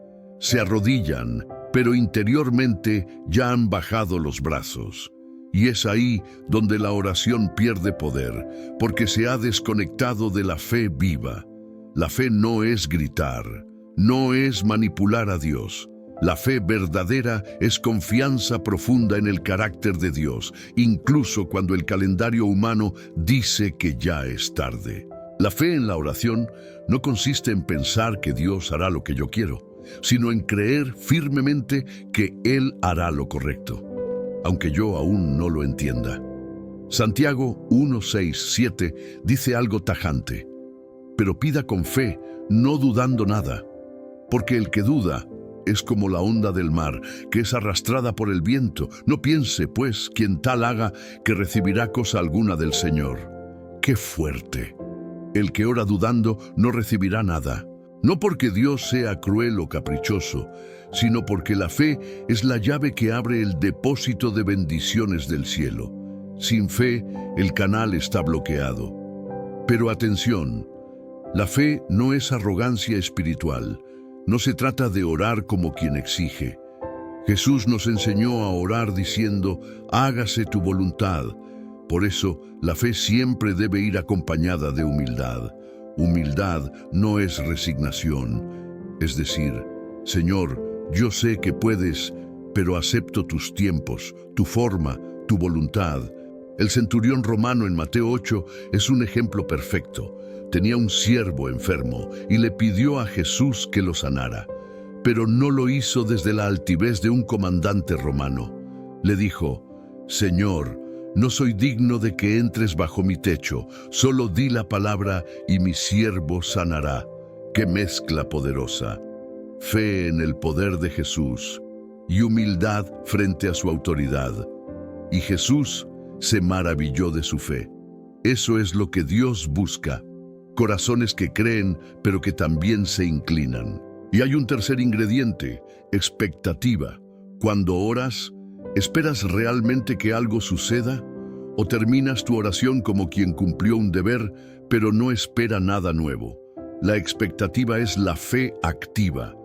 Se arrodillan, pero interiormente ya han bajado los brazos. Y es ahí donde la oración pierde poder, porque se ha desconectado de la fe viva. La fe no es gritar, no es manipular a Dios. La fe verdadera es confianza profunda en el carácter de Dios, incluso cuando el calendario humano dice que ya es tarde. La fe en la oración no consiste en pensar que Dios hará lo que yo quiero, sino en creer firmemente que Él hará lo correcto, aunque yo aún no lo entienda. Santiago 1, 6, 7 dice algo tajante: pero pida con fe, no dudando nada, porque el que duda es como la onda del mar, que es arrastrada por el viento. No piense, pues, quien tal haga, que recibirá cosa alguna del Señor. ¡Qué fuerte! El que ora dudando no recibirá nada, no porque Dios sea cruel o caprichoso, sino porque la fe es la llave que abre el depósito de bendiciones del cielo. Sin fe, el canal está bloqueado. Pero atención, la fe no es arrogancia espiritual. No se trata de orar como quien exige. Jesús nos enseñó a orar diciendo: hágase tu voluntad. Por eso, la fe siempre debe ir acompañada de humildad. Humildad no es resignación. Es decir, Señor, yo sé que puedes, pero acepto tus tiempos, tu forma, tu voluntad. El centurión romano en Mateo 8 es un ejemplo perfecto. Tenía un siervo enfermo y le pidió a Jesús que lo sanara, pero no lo hizo desde la altivez de un comandante romano. Le dijo: Señor, no soy digno de que entres bajo mi techo, solo di la palabra y mi siervo sanará. ¡Qué mezcla poderosa! Fe en el poder de Jesús y humildad frente a su autoridad. Y Jesús se maravilló de su fe. Eso es lo que Dios busca. Corazones que creen, pero que también se inclinan. Y hay un tercer ingrediente: expectativa. Cuando oras, ¿esperas realmente que algo suceda? ¿O terminas tu oración como quien cumplió un deber, pero no espera nada nuevo? La expectativa es la fe activa.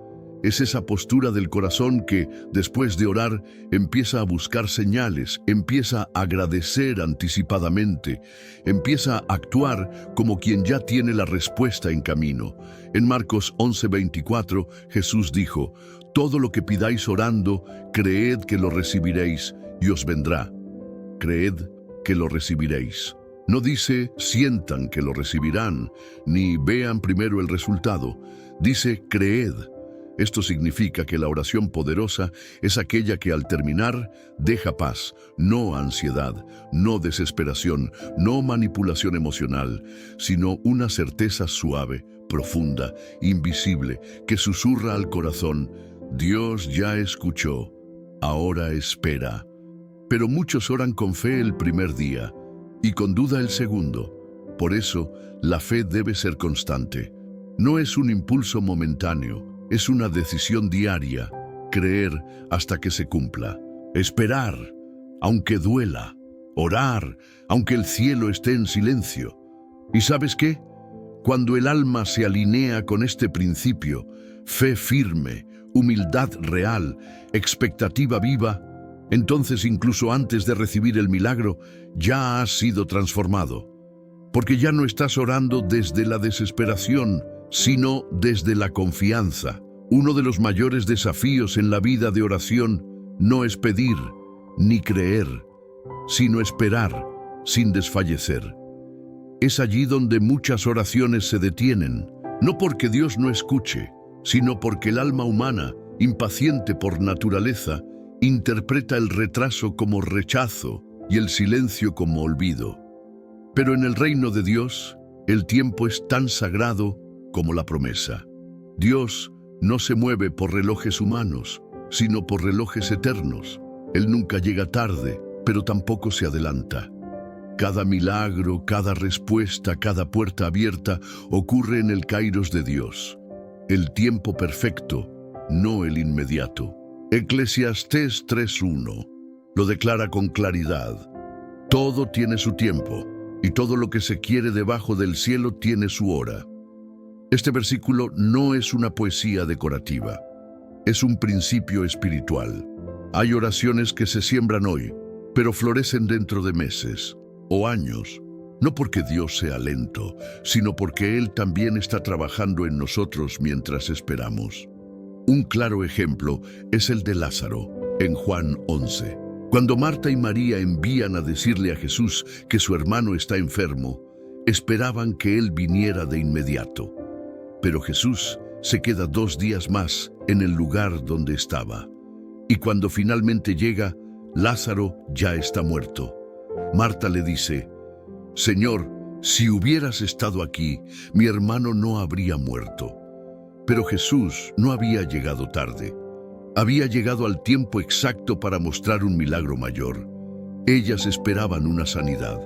Es esa postura del corazón que, después de orar, empieza a buscar señales, empieza a agradecer anticipadamente, empieza a actuar como quien ya tiene la respuesta en camino. En Marcos 11:24, Jesús dijo: todo lo que pidáis orando, creed que lo recibiréis y os vendrá. Creed que lo recibiréis. No dice sientan que lo recibirán, ni vean primero el resultado. Dice creed. Esto significa que la oración poderosa es aquella que al terminar deja paz, no ansiedad, no desesperación, no manipulación emocional, sino una certeza suave, profunda, invisible, que susurra al corazón: Dios ya escuchó, ahora espera. Pero muchos oran con fe el primer día y con duda el segundo. Por eso, la fe debe ser constante. No es un impulso momentáneo. Es una decisión diaria, creer hasta que se cumpla, esperar, aunque duela, orar, aunque el cielo esté en silencio. ¿Y sabes qué? Cuando el alma se alinea con este principio, fe firme, humildad real, expectativa viva, entonces incluso antes de recibir el milagro, ya has sido transformado. Porque ya no estás orando desde la desesperación, sino desde la confianza. Uno de los mayores desafíos en la vida de oración no es pedir ni creer, sino esperar sin desfallecer. Es allí donde muchas oraciones se detienen, no porque Dios no escuche, sino porque el alma humana, impaciente por naturaleza, interpreta el retraso como rechazo y el silencio como olvido. Pero en el reino de Dios, el tiempo es tan sagrado como la promesa. Dios no se mueve por relojes humanos, sino por relojes eternos. Él nunca llega tarde, pero tampoco se adelanta. Cada milagro, cada respuesta, cada puerta abierta ocurre en el kairos de Dios. El tiempo perfecto, no el inmediato. Eclesiastés 3:1 lo declara con claridad. Todo tiene su tiempo, y todo lo que se quiere debajo del cielo tiene su hora. Este versículo no es una poesía decorativa, es un principio espiritual. Hay oraciones que se siembran hoy, pero florecen dentro de meses o años. no porque Dios sea lento, sino porque Él también está trabajando en nosotros mientras esperamos. Un claro ejemplo es el de Lázaro, en Juan 11. Cuando Marta y María envían a decirle a Jesús que su hermano está enfermo, esperaban que Él viniera de inmediato. Pero Jesús se queda 2 días más en el lugar donde estaba. Y cuando finalmente llega, Lázaro ya está muerto. Marta le dice: Señor, si hubieras estado aquí, mi hermano no habría muerto. Pero Jesús no había llegado tarde. Había llegado al tiempo exacto para mostrar un milagro mayor. Ellas esperaban una sanidad.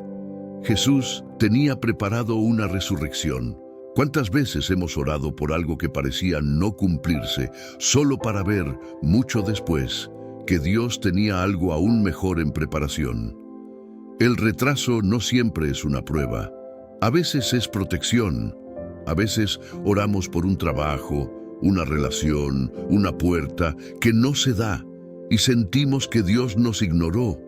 Jesús tenía preparado una resurrección. ¿Cuántas veces hemos orado por algo que parecía no cumplirse, solo para ver, mucho después, que Dios tenía algo aún mejor en preparación? El retraso no siempre es una prueba. A veces es protección. A veces oramos por un trabajo, una relación, una puerta que no se da y sentimos que Dios nos ignoró.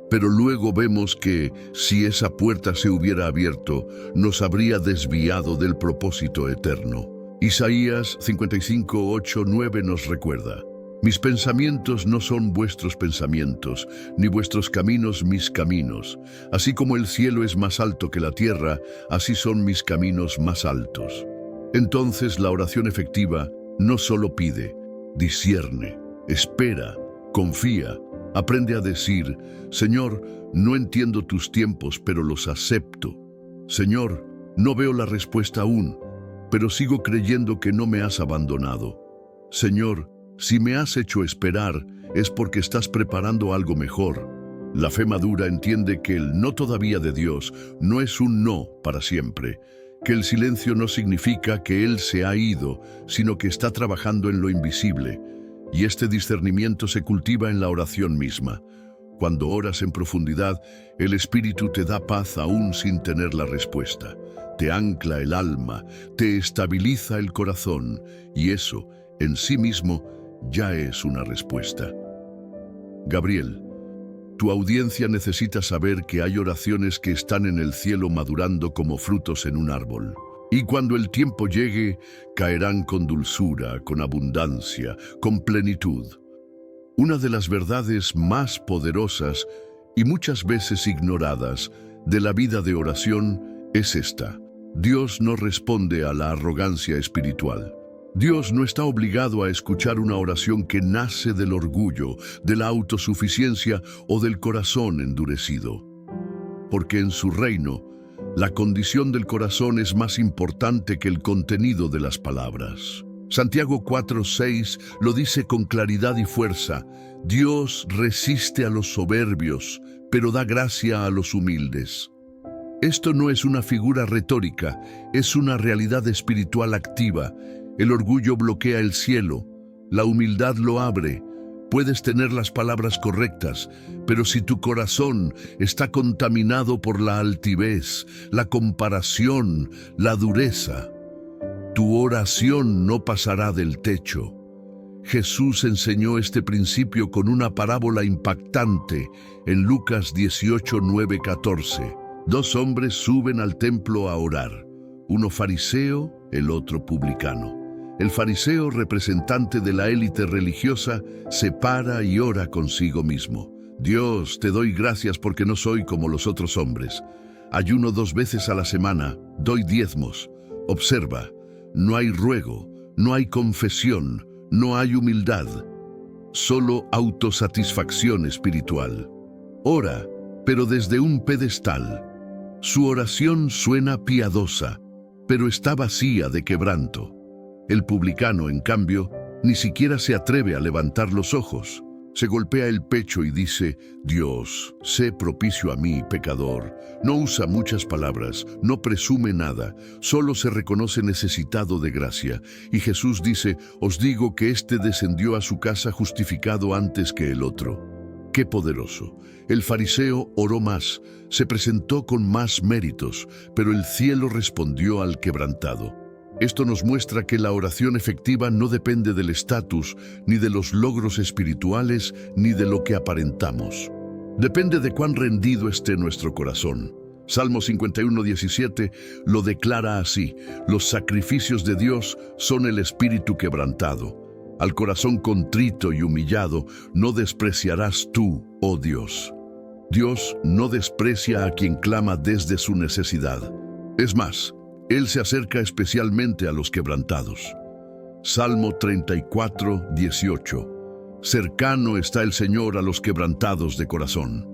Pero luego vemos que, si esa puerta se hubiera abierto, nos habría desviado del propósito eterno. Isaías 55, 8, 9 nos recuerda: Mis pensamientos no son vuestros pensamientos, ni vuestros caminos mis caminos. Así como el cielo es más alto que la tierra, así son mis caminos más altos. Entonces la oración efectiva no solo pide, discierne, espera, confía. Aprende a decir: Señor, no entiendo tus tiempos, pero los acepto. Señor, no veo la respuesta aún, pero sigo creyendo que no me has abandonado. Señor, si me has hecho esperar, es porque estás preparando algo mejor. La fe madura entiende que el no todavía de Dios no es un no para siempre, que el silencio no significa que Él se ha ido, sino que está trabajando en lo invisible. Y este discernimiento se cultiva en la oración misma. Cuando oras en profundidad, el Espíritu te da paz aún sin tener la respuesta. Te ancla el alma, te estabiliza el corazón, y eso, en sí mismo, ya es una respuesta. Gabriel, tu audiencia necesita saber que hay oraciones que están en el cielo madurando como frutos en un árbol. Y cuando el tiempo llegue, caerán con dulzura, con abundancia, con plenitud. Una de las verdades más poderosas y muchas veces ignoradas de la vida de oración es esta: Dios no responde a la arrogancia espiritual. Dios no está obligado a escuchar una oración que nace del orgullo, de la autosuficiencia o del corazón endurecido. Porque en su reino, la condición del corazón es más importante que el contenido de las palabras. Santiago 4:6 lo dice con claridad y fuerza: Dios resiste a los soberbios, pero da gracia a los humildes. Esto no es una figura retórica, es una realidad espiritual activa. El orgullo bloquea el cielo, la humildad lo abre. Puedes tener las palabras correctas, pero si tu corazón está contaminado por la altivez, la comparación, la dureza, tu oración no pasará del techo. Jesús enseñó este principio con una parábola impactante en Lucas 18, 9, 14. 2 hombres suben al templo a orar, uno fariseo, el otro publicano. El fariseo, representante de la élite religiosa, se para y ora consigo mismo: Dios, te doy gracias porque no soy como los otros hombres. Ayuno 2 veces a la semana, doy diezmos. Observa, no hay ruego, no hay confesión, no hay humildad, solo autosatisfacción espiritual. Ora, pero desde un pedestal. Su oración suena piadosa, pero está vacía de quebranto. El publicano, en cambio, ni siquiera se atreve a levantar los ojos. Se golpea el pecho y dice: Dios, sé propicio a mí, pecador. No usa muchas palabras, no presume nada, solo se reconoce necesitado de gracia. Y Jesús dice: os digo que éste descendió a su casa justificado antes que el otro. ¡Qué poderoso! El fariseo oró más, se presentó con más méritos, pero el cielo respondió al quebrantado. Esto nos muestra que la oración efectiva no depende del estatus, ni de los logros espirituales, ni de lo que aparentamos. Depende de cuán rendido esté nuestro corazón. Salmo 51:17 lo declara así: los sacrificios de Dios son el espíritu quebrantado. Al corazón contrito y humillado no despreciarás tú, oh Dios. Dios no desprecia a quien clama desde su necesidad. Es más, Él se acerca especialmente a los quebrantados. Salmo 34:18. Cercano está el Señor a los quebrantados de corazón.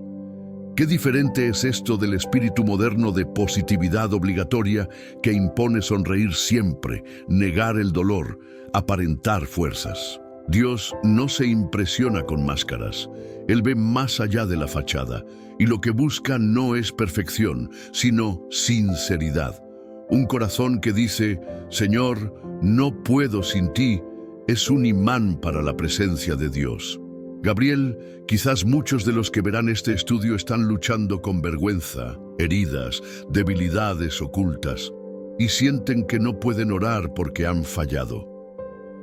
Qué diferente es esto del espíritu moderno de positividad obligatoria que impone sonreír siempre, negar el dolor, aparentar fuerzas. Dios no se impresiona con máscaras. Él ve más allá de la fachada y lo que busca no es perfección, sino sinceridad. Un corazón que dice: Señor, no puedo sin ti, es un imán para la presencia de Dios. Gabriel, quizás muchos de los que verán este estudio están luchando con vergüenza, heridas, debilidades ocultas y sienten que no pueden orar porque han fallado.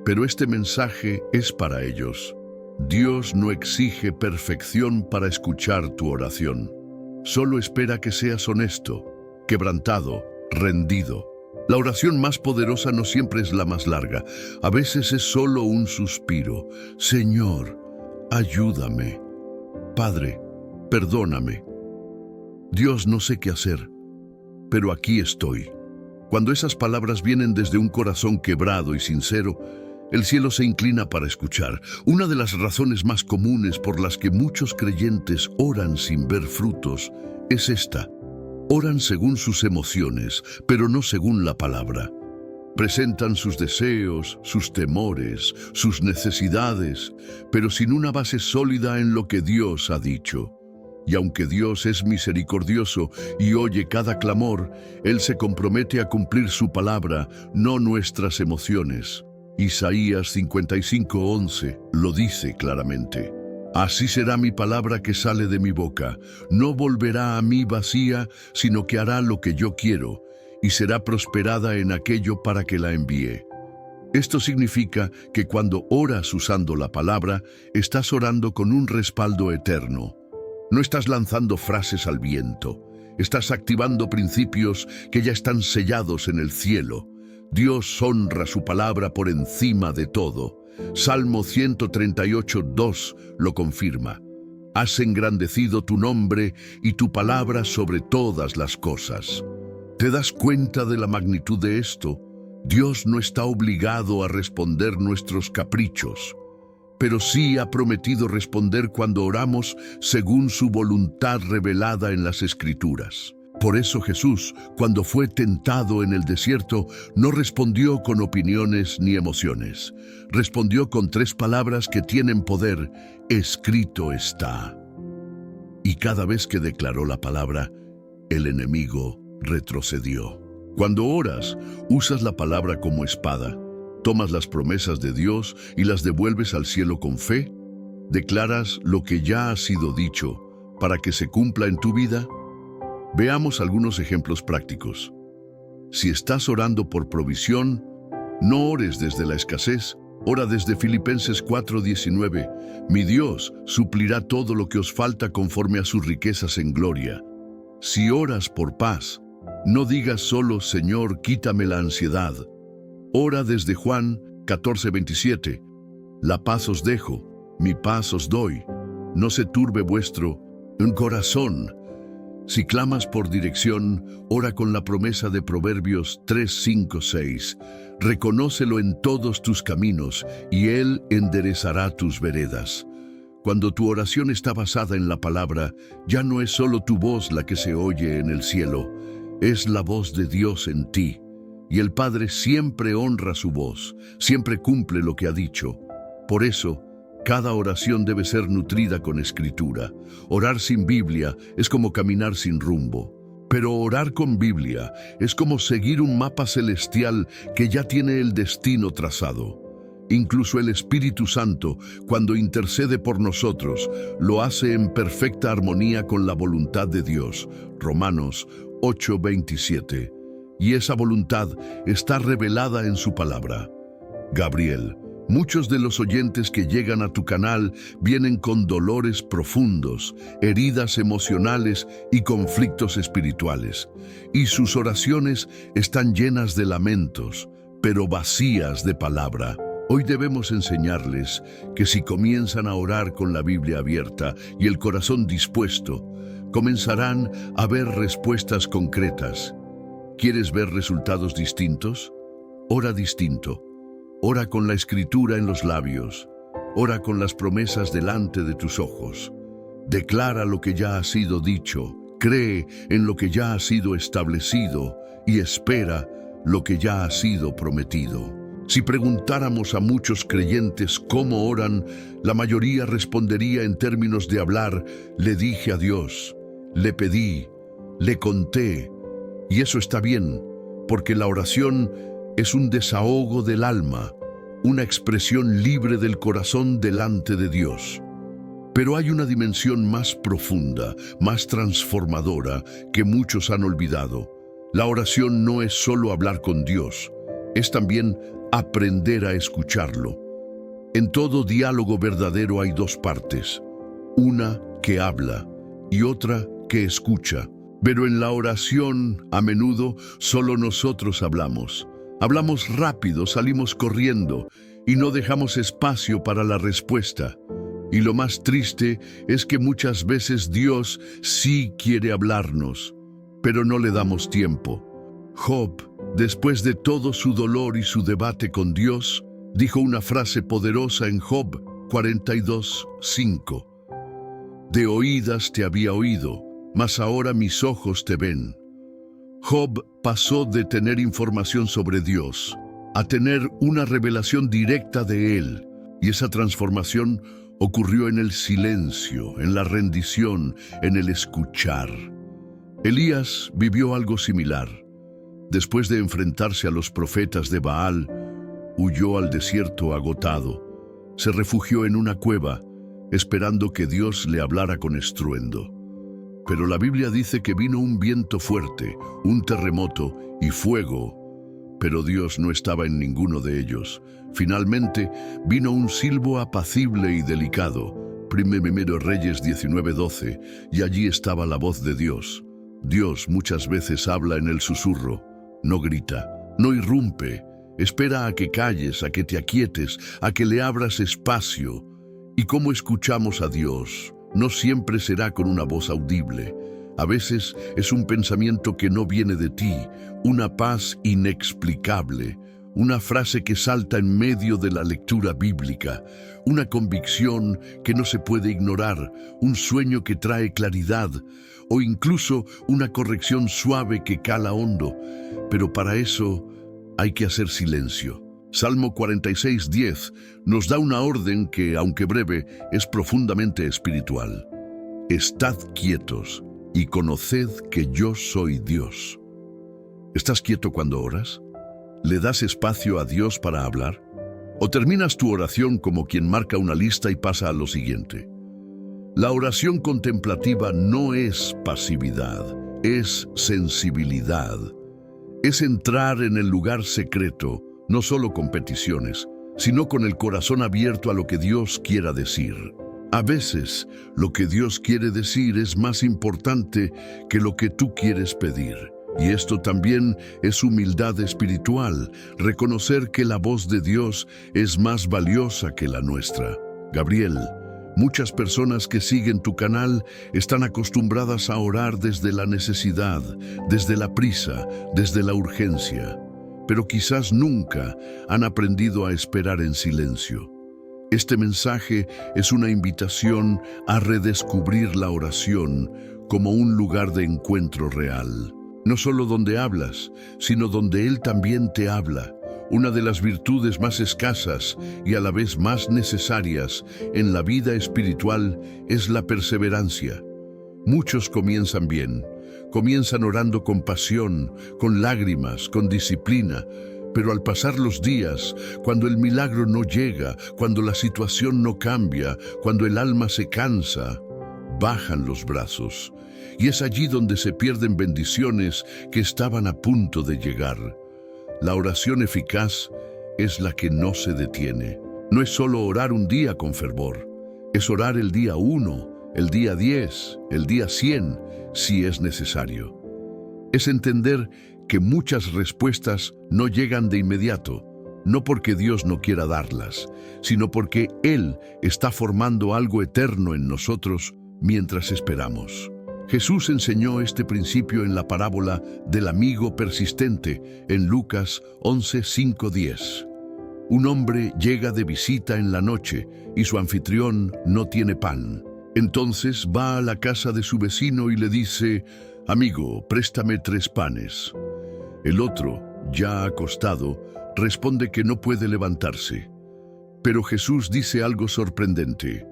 Pero este mensaje es para ellos. Dios no exige perfección para escuchar tu oración. Solo espera que seas honesto, quebrantado, rendido. La oración más poderosa no siempre es la más larga. A veces es solo un suspiro. Señor, ayúdame. Padre, perdóname. Dios, no sé qué hacer, pero aquí estoy. Cuando esas palabras vienen desde un corazón quebrado y sincero, el cielo se inclina para escuchar. Una de las razones más comunes por las que muchos creyentes oran sin ver frutos es esta: oran según sus emociones, pero no según la palabra. Presentan sus deseos, sus temores, sus necesidades, pero sin una base sólida en lo que Dios ha dicho. Y aunque Dios es misericordioso y oye cada clamor, Él se compromete a cumplir su palabra, no nuestras emociones. Isaías 55:11 lo dice claramente: así será mi palabra que sale de mi boca, no volverá a mí vacía, sino que hará lo que yo quiero, y será prosperada en aquello para que la envíe. Esto significa que cuando oras usando la palabra, estás orando con un respaldo eterno. No estás lanzando frases al viento, estás activando principios que ya están sellados en el cielo. Dios honra su palabra por encima de todo. Salmo 138:2 lo confirma: has engrandecido tu nombre y tu palabra sobre todas las cosas. ¿Te das cuenta de la magnitud de esto? Dios no está obligado a responder nuestros caprichos, pero sí ha prometido responder cuando oramos según su voluntad revelada en las Escrituras. Por eso Jesús, cuando fue tentado en el desierto, no respondió con opiniones ni emociones. Respondió con 3 palabras que tienen poder: escrito está. Y cada vez que declaró la palabra, el enemigo retrocedió. Cuando oras, usas la palabra como espada. Tomas las promesas de Dios y las devuelves al cielo con fe. Declaras lo que ya ha sido dicho para que se cumpla en tu vida. Veamos algunos ejemplos prácticos. Si estás orando por provisión, no ores desde la escasez, ora desde Filipenses 4:19. Mi Dios suplirá todo lo que os falta conforme a sus riquezas en gloria. Si oras por paz, no digas solo: Señor, quítame la ansiedad. Ora desde Juan 14:27. La paz os dejo, mi paz os doy. No se turbe vuestro corazón. Si clamas por dirección, ora con la promesa de Proverbios 3:5-6. Reconócelo en todos tus caminos, y Él enderezará tus veredas. Cuando tu oración está basada en la palabra, ya no es solo tu voz la que se oye en el cielo, es la voz de Dios en ti. Y el Padre siempre honra su voz, siempre cumple lo que ha dicho. Por eso, cada oración debe ser nutrida con escritura. Orar sin Biblia es como caminar sin rumbo. Pero orar con Biblia es como seguir un mapa celestial que ya tiene el destino trazado. Incluso el Espíritu Santo, cuando intercede por nosotros, lo hace en perfecta armonía con la voluntad de Dios. Romanos 8:27. Y esa voluntad está revelada en su palabra. Gabriel, Muchos de los oyentes que llegan a tu canal vienen con dolores profundos, heridas emocionales y conflictos espirituales. Y sus oraciones están llenas de lamentos, pero vacías de palabra. Hoy debemos enseñarles que si comienzan a orar con la Biblia abierta y el corazón dispuesto, comenzarán a ver respuestas concretas. ¿Quieres ver resultados distintos? Ora distinto. Ora con la escritura en los labios. Ora con las promesas delante de tus ojos. Declara lo que ya ha sido dicho. Cree en lo que ya ha sido establecido y espera lo que ya ha sido prometido. Si preguntáramos a muchos creyentes cómo oran, la mayoría respondería en términos de hablar: le dije a Dios, le pedí, le conté. Y eso está bien, porque la oración es un desahogo del alma, una expresión libre del corazón delante de Dios. Pero hay una dimensión más profunda, más transformadora, que muchos han olvidado. La oración no es solo hablar con Dios, es también aprender a escucharlo. En todo diálogo verdadero hay dos partes, una que habla y otra que escucha. Pero en la oración, a menudo, solo nosotros hablamos. Hablamos rápido, salimos corriendo y no dejamos espacio para la respuesta. Y lo más triste es que muchas veces Dios sí quiere hablarnos, pero no le damos tiempo. Job, después de todo su dolor y su debate con Dios, dijo una frase poderosa en Job 42:5. De oídas te había oído, mas ahora mis ojos te ven. Job pasó de tener información sobre Dios a tener una revelación directa de Él, y esa transformación ocurrió en el silencio, en la rendición, en el escuchar. Elías vivió algo similar. Después de enfrentarse a los profetas de Baal, huyó al desierto agotado. Se refugió en una cueva, esperando que Dios le hablara con estruendo. Pero la Biblia dice que vino un viento fuerte, un terremoto y fuego, pero Dios no estaba en ninguno de ellos. Finalmente, vino un silbo apacible y delicado, 1 Reyes 19:12, y allí estaba la voz de Dios. Dios muchas veces habla en el susurro, no grita, no irrumpe, espera a que calles, a que te aquietes, a que le abras espacio. ¿Y cómo escuchamos a Dios? No siempre será con una voz audible. A veces es un pensamiento que no viene de ti, una paz inexplicable, una frase que salta en medio de la lectura bíblica, una convicción que no se puede ignorar, un sueño que trae claridad, o incluso una corrección suave que cala hondo. Pero para eso hay que hacer silencio. Salmo 46:10 nos da una orden que, aunque breve, es profundamente espiritual. Estad quietos y conoced que yo soy Dios. ¿Estás quieto cuando oras? ¿Le das espacio a Dios para hablar? ¿O terminas tu oración como quien marca una lista y pasa a lo siguiente? La oración contemplativa no es pasividad, es sensibilidad. Es entrar en el lugar secreto, no solo con peticiones, sino con el corazón abierto a lo que Dios quiera decir. A veces, lo que Dios quiere decir es más importante que lo que tú quieres pedir. Y esto también es humildad espiritual, reconocer que la voz de Dios es más valiosa que la nuestra. Gabriel, muchas personas que siguen tu canal están acostumbradas a orar desde la necesidad, desde la prisa, desde la urgencia, pero quizás nunca han aprendido a esperar en silencio. Este mensaje es una invitación a redescubrir la oración como un lugar de encuentro real. No solo donde hablas, sino donde Él también te habla. Una de las virtudes más escasas y a la vez más necesarias en la vida espiritual es la perseverancia. Muchos comienzan bien, comienzan orando con pasión, con lágrimas, con disciplina, pero al pasar los días, cuando el milagro no llega, cuando la situación no cambia, cuando el alma se cansa, bajan los brazos. Y es allí donde se pierden bendiciones que estaban a punto de llegar. La oración eficaz es la que no se detiene. No es solo orar un día con fervor, es orar el día 1, el día 10, el día 100, si es necesario. Es entender que muchas respuestas no llegan de inmediato, no porque Dios no quiera darlas, sino porque Él está formando algo eterno en nosotros mientras esperamos. Jesús enseñó este principio en la parábola del amigo persistente en Lucas 11:5-10. Un hombre llega de visita en la noche y su anfitrión no tiene pan. Entonces va a la casa de su vecino y le dice: «Amigo, préstame 3 panes». El otro, ya acostado, responde que no puede levantarse. Pero Jesús dice algo sorprendente: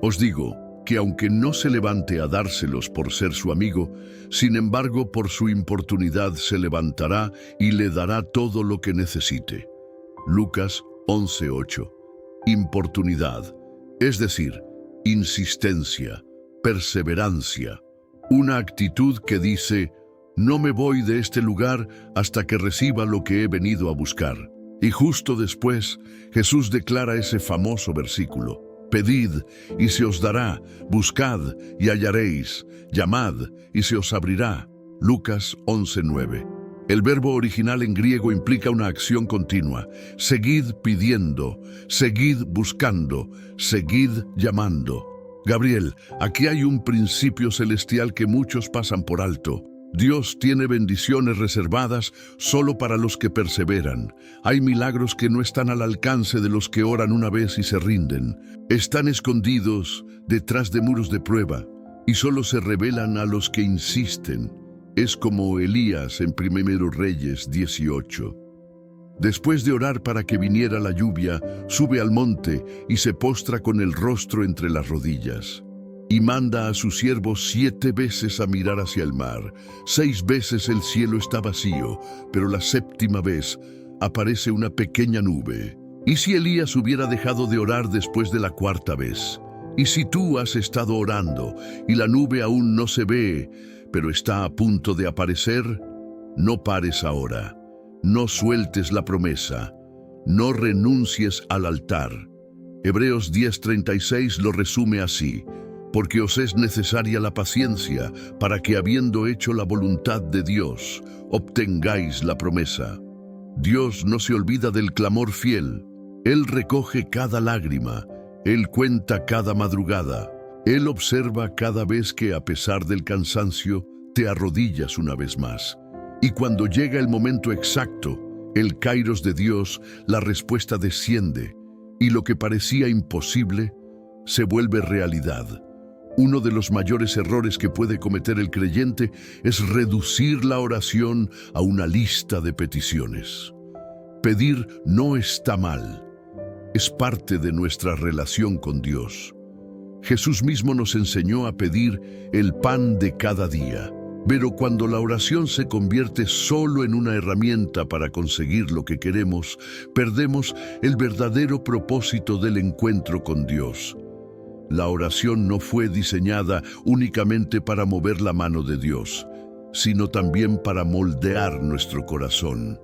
«Os digo que aunque no se levante a dárselos por ser su amigo, sin embargo por su importunidad se levantará y le dará todo lo que necesite». Lucas 11:8. Importunidad, es decir, insistencia, perseverancia, una actitud que dice: «No me voy de este lugar hasta que reciba lo que he venido a buscar». Y justo después, Jesús declara ese famoso versículo: «Pedid y se os dará, buscad y hallaréis, llamad y se os abrirá». Lucas 11:9. El verbo original en griego implica una acción continua. Seguid pidiendo, seguid buscando, seguid llamando. Gabriel, aquí hay un principio celestial que muchos pasan por alto. Dios tiene bendiciones reservadas solo para los que perseveran. Hay milagros que no están al alcance de los que oran una vez y se rinden. Están escondidos detrás de muros de prueba y solo se revelan a los que insisten. Es como Elías en 1 Reyes 18. Después de orar para que viniera la lluvia, sube al monte y se postra con el rostro entre las rodillas. Y manda a su siervo 7 veces a mirar hacia el mar. 6 veces el cielo está vacío, pero la 7ª vez aparece una pequeña nube. ¿Y si Elías hubiera dejado de orar después de la 4ª vez? ¿Y si tú has estado orando y la nube aún no se ve, pero está a punto de aparecer? No pares ahora. No sueltes la promesa. No renuncies al altar. Hebreos 10:36 lo resume así: «Porque os es necesaria la paciencia, para que, habiendo hecho la voluntad de Dios, obtengáis la promesa». Dios no se olvida del clamor fiel. Él recoge cada lágrima. Él cuenta cada madrugada. Él observa cada vez que, a pesar del cansancio, te arrodillas una vez más. Y cuando llega el momento exacto, el kairos de Dios, la respuesta desciende, y lo que parecía imposible se vuelve realidad. Uno de los mayores errores que puede cometer el creyente es reducir la oración a una lista de peticiones. Pedir no está mal. Es parte de nuestra relación con Dios. Jesús mismo nos enseñó a pedir el pan de cada día. Pero cuando la oración se convierte solo en una herramienta para conseguir lo que queremos, perdemos el verdadero propósito del encuentro con Dios. La oración no fue diseñada únicamente para mover la mano de Dios, sino también para moldear nuestro corazón.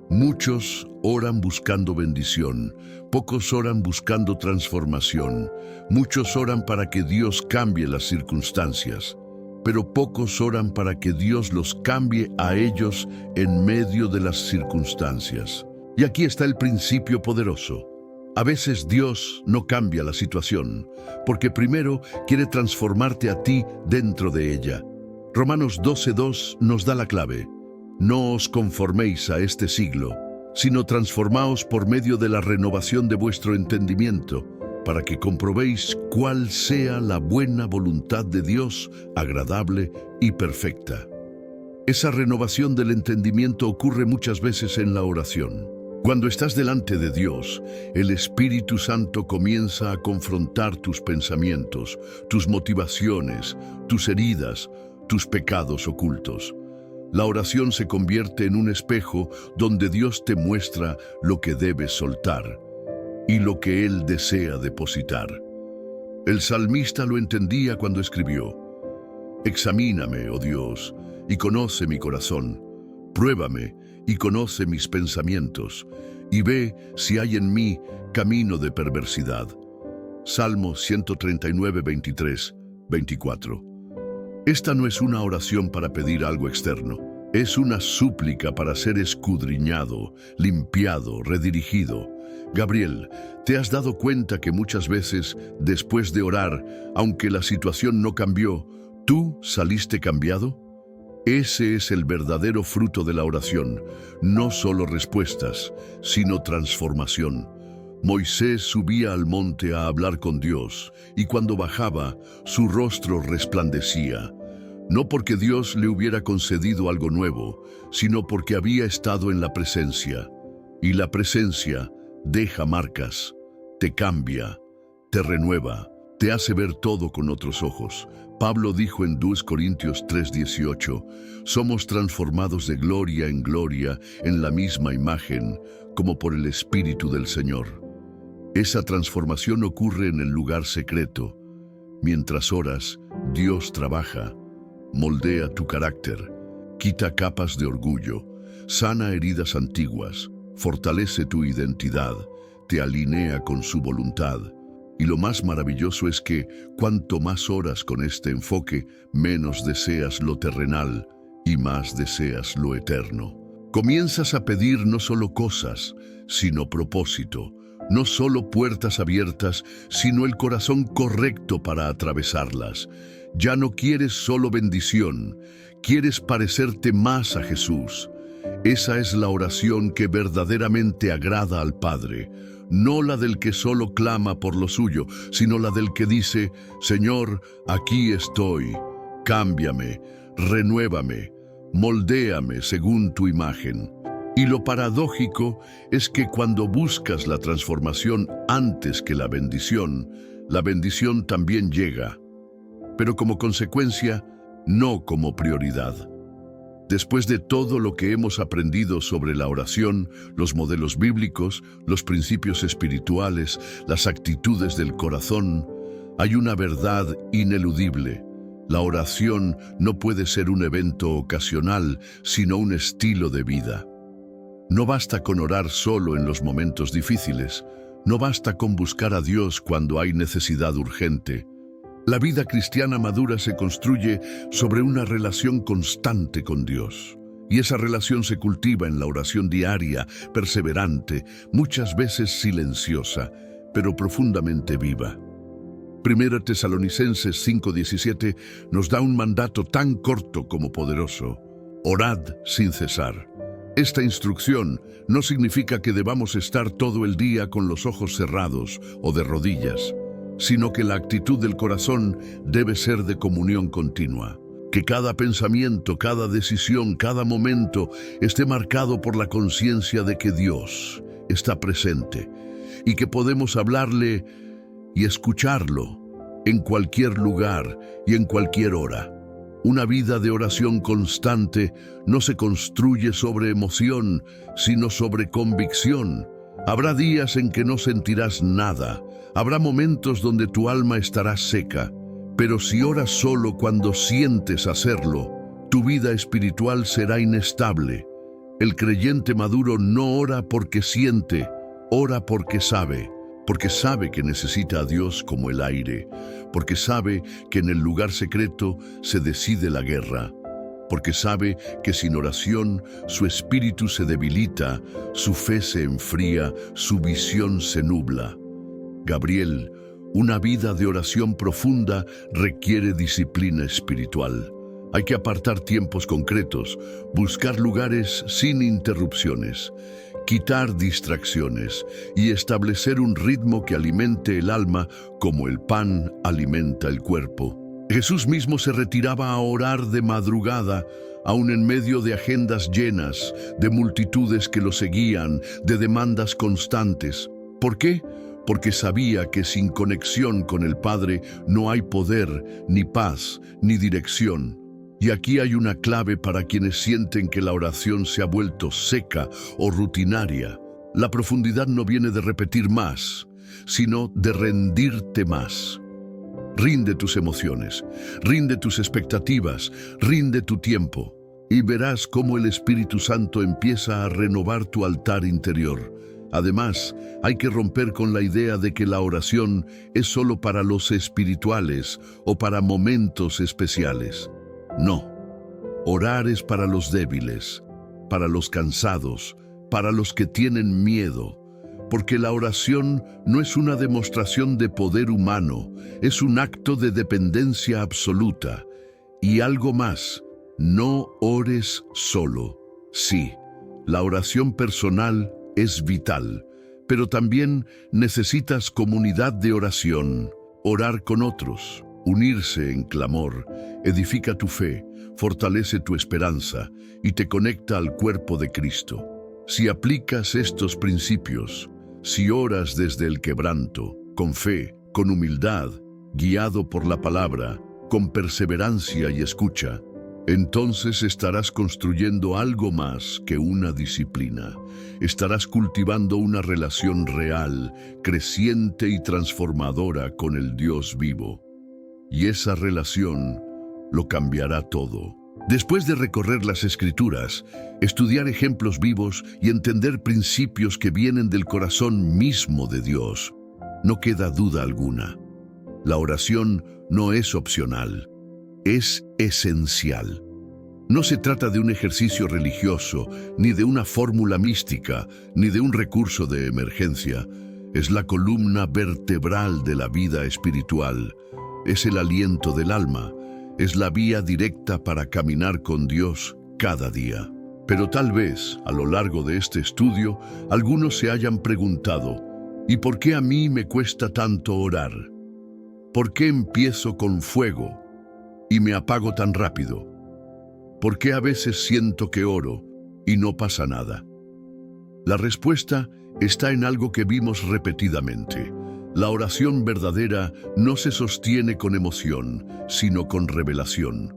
Muchos oran buscando bendición, pocos oran buscando transformación. Muchos oran para que Dios cambie las circunstancias, pero pocos oran para que Dios los cambie a ellos en medio de las circunstancias. Y aquí está el principio poderoso. A veces Dios no cambia la situación, porque primero quiere transformarte a ti dentro de ella. Romanos 12:2 nos da la clave. No os conforméis a este siglo, sino transformaos por medio de la renovación de vuestro entendimiento, para que comprobéis cuál sea la buena voluntad de Dios, agradable y perfecta. Esa renovación del entendimiento ocurre muchas veces en la oración. Cuando estás delante de Dios, el Espíritu Santo comienza a confrontar tus pensamientos, tus motivaciones, tus heridas, tus pecados ocultos. La oración se convierte en un espejo donde Dios te muestra lo que debes soltar y lo que Él desea depositar. El salmista lo entendía cuando escribió: «Examíname, oh Dios, y conoce mi corazón. Pruébame y conoce mis pensamientos, y ve si hay en mí camino de perversidad. Salmo 139, 23, 24. Esta no es una oración para pedir algo externo. Es una súplica para ser escudriñado, limpiado, redirigido. Gabriel, ¿te has dado cuenta que muchas veces, después de orar, aunque la situación no cambió, tú saliste cambiado? Ese es el verdadero fruto de la oración, no solo respuestas, sino transformación. Moisés subía al monte a hablar con Dios, y cuando bajaba, su rostro resplandecía. No porque Dios le hubiera concedido algo nuevo, sino porque había estado en la presencia. Y la presencia deja marcas, te cambia, te renueva, te hace ver todo con otros ojos. Pablo dijo en 2 Corintios 3:18, somos transformados de gloria en la misma imagen, como por el Espíritu del Señor. Esa transformación ocurre en el lugar secreto. Mientras oras, Dios trabaja, moldea tu carácter, quita capas de orgullo, sana heridas antiguas, fortalece tu identidad, te alinea con su voluntad. Y lo más maravilloso es que, cuanto más oras con este enfoque, menos deseas lo terrenal y más deseas lo eterno. Comienzas a pedir no solo cosas, sino propósito, no solo puertas abiertas, sino el corazón correcto para atravesarlas. Ya no quieres solo bendición, quieres parecerte más a Jesús. Esa es la oración que verdaderamente agrada al Padre, no la del que solo clama por lo suyo, sino la del que dice, Señor, aquí estoy, cámbiame, renuévame, moldéame según tu imagen. Y lo paradójico es que cuando buscas la transformación antes que la bendición también llega, pero como consecuencia, no como prioridad. Después de todo lo que hemos aprendido sobre la oración, los modelos bíblicos, los principios espirituales, las actitudes del corazón, hay una verdad ineludible. La oración no puede ser un evento ocasional, sino un estilo de vida. No basta con orar solo en los momentos difíciles, no basta con buscar a Dios cuando hay necesidad urgente. La vida cristiana madura se construye sobre una relación constante con Dios. Y esa relación se cultiva en la oración diaria, perseverante, muchas veces silenciosa, pero profundamente viva. 1 Tesalonicenses 5:17 nos da un mandato tan corto como poderoso: orad sin cesar. Esta instrucción no significa que debamos estar todo el día con los ojos cerrados o de rodillas, sino que la actitud del corazón debe ser de comunión continua. Que cada pensamiento, cada decisión, cada momento esté marcado por la conciencia de que Dios está presente y que podemos hablarle y escucharlo en cualquier lugar y en cualquier hora. Una vida de oración constante no se construye sobre emoción, sino sobre convicción. Habrá días en que no sentirás nada. Habrá momentos donde tu alma estará seca, pero si oras solo cuando sientes hacerlo, tu vida espiritual será inestable. El creyente maduro no ora porque siente, ora porque sabe que necesita a Dios como el aire, porque sabe que en el lugar secreto se decide la guerra, porque sabe que sin oración su espíritu se debilita, su fe se enfría, su visión se nubla. Gabriel, una vida de oración profunda requiere disciplina espiritual. Hay que apartar tiempos concretos, buscar lugares sin interrupciones, quitar distracciones y establecer un ritmo que alimente el alma como el pan alimenta el cuerpo. Jesús mismo se retiraba a orar de madrugada, aun en medio de agendas llenas, de multitudes que lo seguían, de demandas constantes. ¿Por qué? Porque sabía que sin conexión con el Padre no hay poder, ni paz, ni dirección. Y aquí hay una clave para quienes sienten que la oración se ha vuelto seca o rutinaria. La profundidad no viene de repetir más, sino de rendirte más. Rinde tus emociones, rinde tus expectativas, rinde tu tiempo, y verás cómo el Espíritu Santo empieza a renovar tu altar interior. Además, hay que romper con la idea de que la oración es solo para los espirituales o para momentos especiales. No, orar es para los débiles, para los cansados, para los que tienen miedo, porque la oración no es una demostración de poder humano, es un acto de dependencia absoluta. Y algo más, no ores solo. Sí, la oración personal es vital, pero también necesitas comunidad de oración, orar con otros, unirse en clamor, edifica tu fe, fortalece tu esperanza y te conecta al cuerpo de Cristo. Si aplicas estos principios, si oras desde el quebranto, con fe, con humildad, guiado por la palabra, con perseverancia y escucha, entonces estarás construyendo algo más que una disciplina. Estarás cultivando una relación real, creciente y transformadora con el Dios vivo. Y esa relación lo cambiará todo. Después de recorrer las Escrituras, estudiar ejemplos vivos y entender principios que vienen del corazón mismo de Dios, no queda duda alguna. La oración no es opcional, es esencial. No se trata de un ejercicio religioso, ni de una fórmula mística, ni de un recurso de emergencia. Es la columna vertebral de la vida espiritual. Es el aliento del alma. Es la vía directa para caminar con Dios cada día. Pero tal vez, a lo largo de este estudio, algunos se hayan preguntado, ¿y por qué a mí me cuesta tanto orar? ¿Por qué empiezo con fuego y me apago tan rápido? ¿Por qué a veces siento que oro y no pasa nada? La respuesta está en algo que vimos repetidamente. La oración verdadera no se sostiene con emoción, sino con revelación.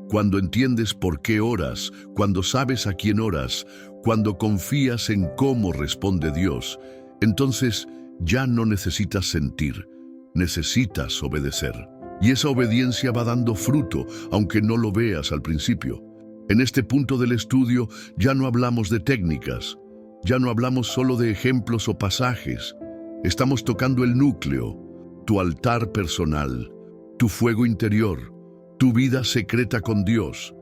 Cuando entiendes por qué oras, cuando sabes a quién oras, cuando confías en cómo responde Dios, entonces ya no necesitas sentir, necesitas obedecer. Y esa obediencia va dando fruto, aunque no lo veas al principio. En este punto del estudio ya no hablamos de técnicas, ya no hablamos solo de ejemplos o pasajes. Estamos tocando el núcleo, tu altar personal, tu fuego interior, tu vida secreta con Dios.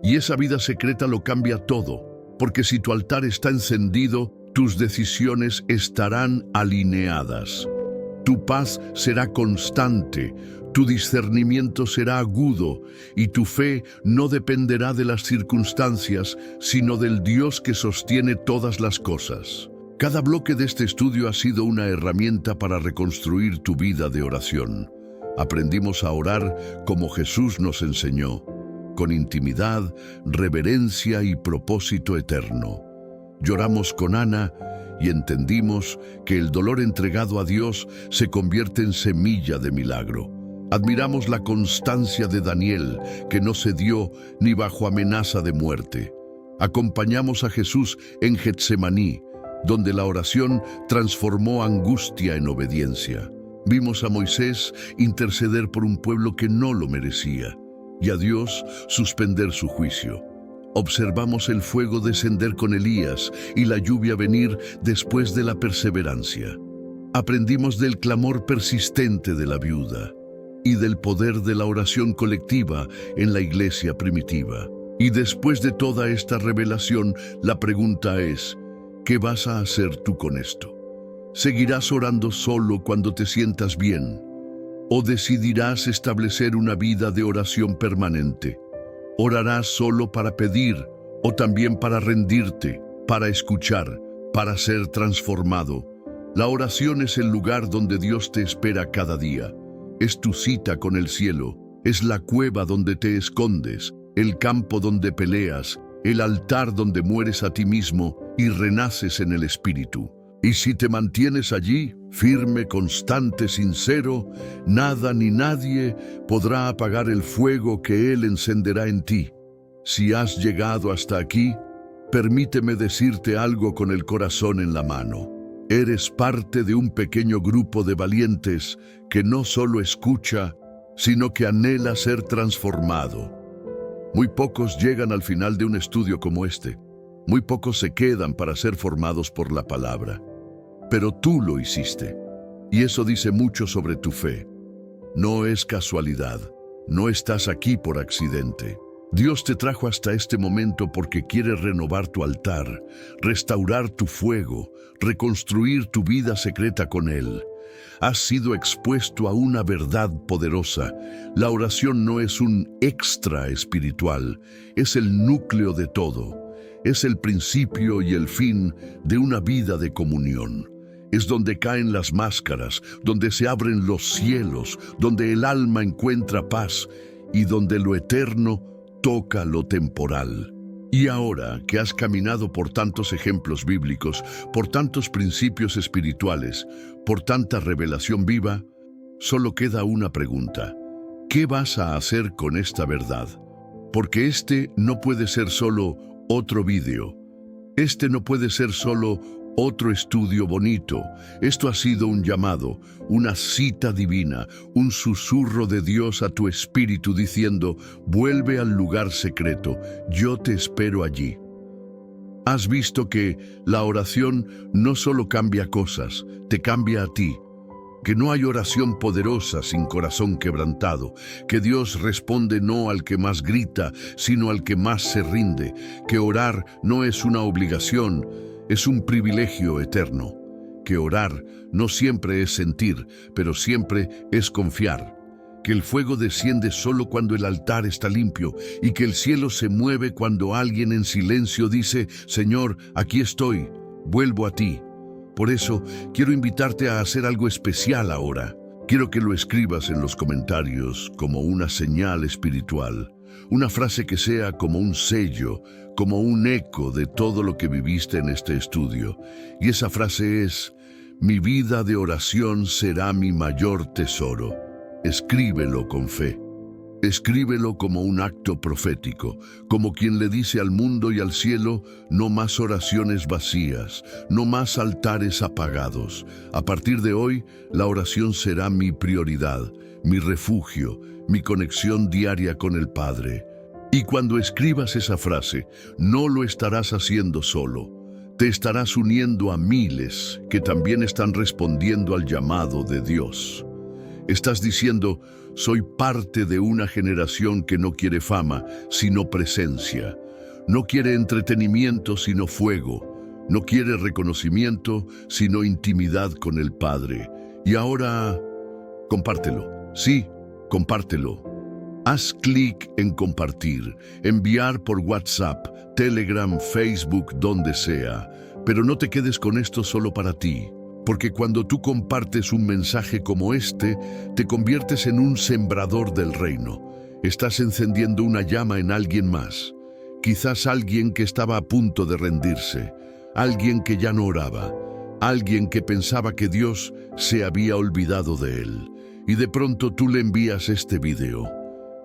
Y esa vida secreta lo cambia todo, porque si tu altar está encendido, tus decisiones estarán alineadas. Tu paz será constante, tu discernimiento será agudo y tu fe no dependerá de las circunstancias, sino del Dios que sostiene todas las cosas. Cada bloque de este estudio ha sido una herramienta para reconstruir tu vida de oración. Aprendimos a orar como Jesús nos enseñó, con intimidad, reverencia y propósito eterno. Lloramos con Ana y entendimos que el dolor entregado a Dios se convierte en semilla de milagro. Admiramos la constancia de Daniel, que no cedió ni bajo amenaza de muerte. Acompañamos a Jesús en Getsemaní, donde la oración transformó angustia en obediencia. Vimos a Moisés interceder por un pueblo que no lo merecía, y a Dios suspender su juicio. Observamos el fuego descender con Elías y la lluvia venir después de la perseverancia. Aprendimos del clamor persistente de la viuda y del poder de la oración colectiva en la iglesia primitiva. Y después de toda esta revelación, la pregunta es, ¿qué vas a hacer tú con esto? ¿Seguirás orando solo cuando te sientas bien? ¿O decidirás establecer una vida de oración permanente? ¿Orarás solo para pedir o también para rendirte, para escuchar, para ser transformado? La oración es el lugar donde Dios te espera cada día. Es tu cita con el cielo, es la cueva donde te escondes, el campo donde peleas, el altar donde mueres a ti mismo y renaces en el Espíritu. Y si te mantienes allí, firme, constante, sincero, nada ni nadie podrá apagar el fuego que Él encenderá en ti. Si has llegado hasta aquí, permíteme decirte algo con el corazón en la mano. Eres parte de un pequeño grupo de valientes que no solo escucha, sino que anhela ser transformado. Muy pocos llegan al final de un estudio como este. Muy pocos se quedan para ser formados por la palabra. pero tú lo hiciste. Y eso dice mucho sobre tu fe. No es casualidad, no estás aquí por accidente. Dios te trajo hasta este momento porque quiere renovar tu altar, restaurar tu fuego, reconstruir tu vida secreta con Él. Has sido expuesto a una verdad poderosa. La oración no es un extra espiritual, es el núcleo de todo. Es el principio y el fin de una vida de comunión. Es donde caen las máscaras, donde se abren los cielos, donde el alma encuentra paz y donde lo eterno toca lo temporal. Y ahora que has caminado por tantos ejemplos bíblicos, por tantos principios espirituales, por tanta revelación viva, solo queda una pregunta. ¿Qué vas a hacer con esta verdad? Porque este no puede ser solo otro vídeo. Este no puede ser solo otro estudio bonito. Esto ha sido un llamado, una cita divina, un susurro de Dios a tu espíritu diciendo, vuelve al lugar secreto, yo te espero allí. Has visto que la oración no solo cambia cosas, te cambia a ti. Que no hay oración poderosa sin corazón quebrantado, que Dios responde no al que más grita, sino al que más se rinde, que orar no es una obligación, es un privilegio eterno, que orar no siempre es sentir, pero siempre es confiar, que el fuego desciende solo cuando el altar está limpio y que el cielo se mueve cuando alguien en silencio dice, Señor, aquí estoy, vuelvo a ti. Por eso, quiero invitarte a hacer algo especial ahora. Quiero que lo escribas en los comentarios como una señal espiritual, una frase que sea como un sello, como un eco de todo lo que viviste en este estudio. Y esa frase es, mi vida de oración será mi mayor tesoro. Escríbelo con fe. Escríbelo como un acto profético, como quien le dice al mundo y al cielo, no más oraciones vacías, no más altares apagados. A partir de hoy, la oración será mi prioridad, mi refugio, mi conexión diaria con el Padre. Y cuando escribas esa frase, no lo estarás haciendo solo. Te estarás uniendo a miles que también están respondiendo al llamado de Dios. Estás diciendo, soy parte de una generación que no quiere fama, sino presencia. No quiere entretenimiento, sino fuego. No quiere reconocimiento, sino intimidad con el Padre. Y ahora, compártelo. Sí, compártelo. Haz clic en compartir, enviar por WhatsApp, Telegram, Facebook, donde sea. Pero no te quedes con esto solo para ti. Porque cuando tú compartes un mensaje como este, te conviertes en un sembrador del reino. Estás encendiendo una llama en alguien más. Quizás alguien que estaba a punto de rendirse, alguien que ya no oraba, alguien que pensaba que Dios se había olvidado de él. Y de pronto tú le envías este video,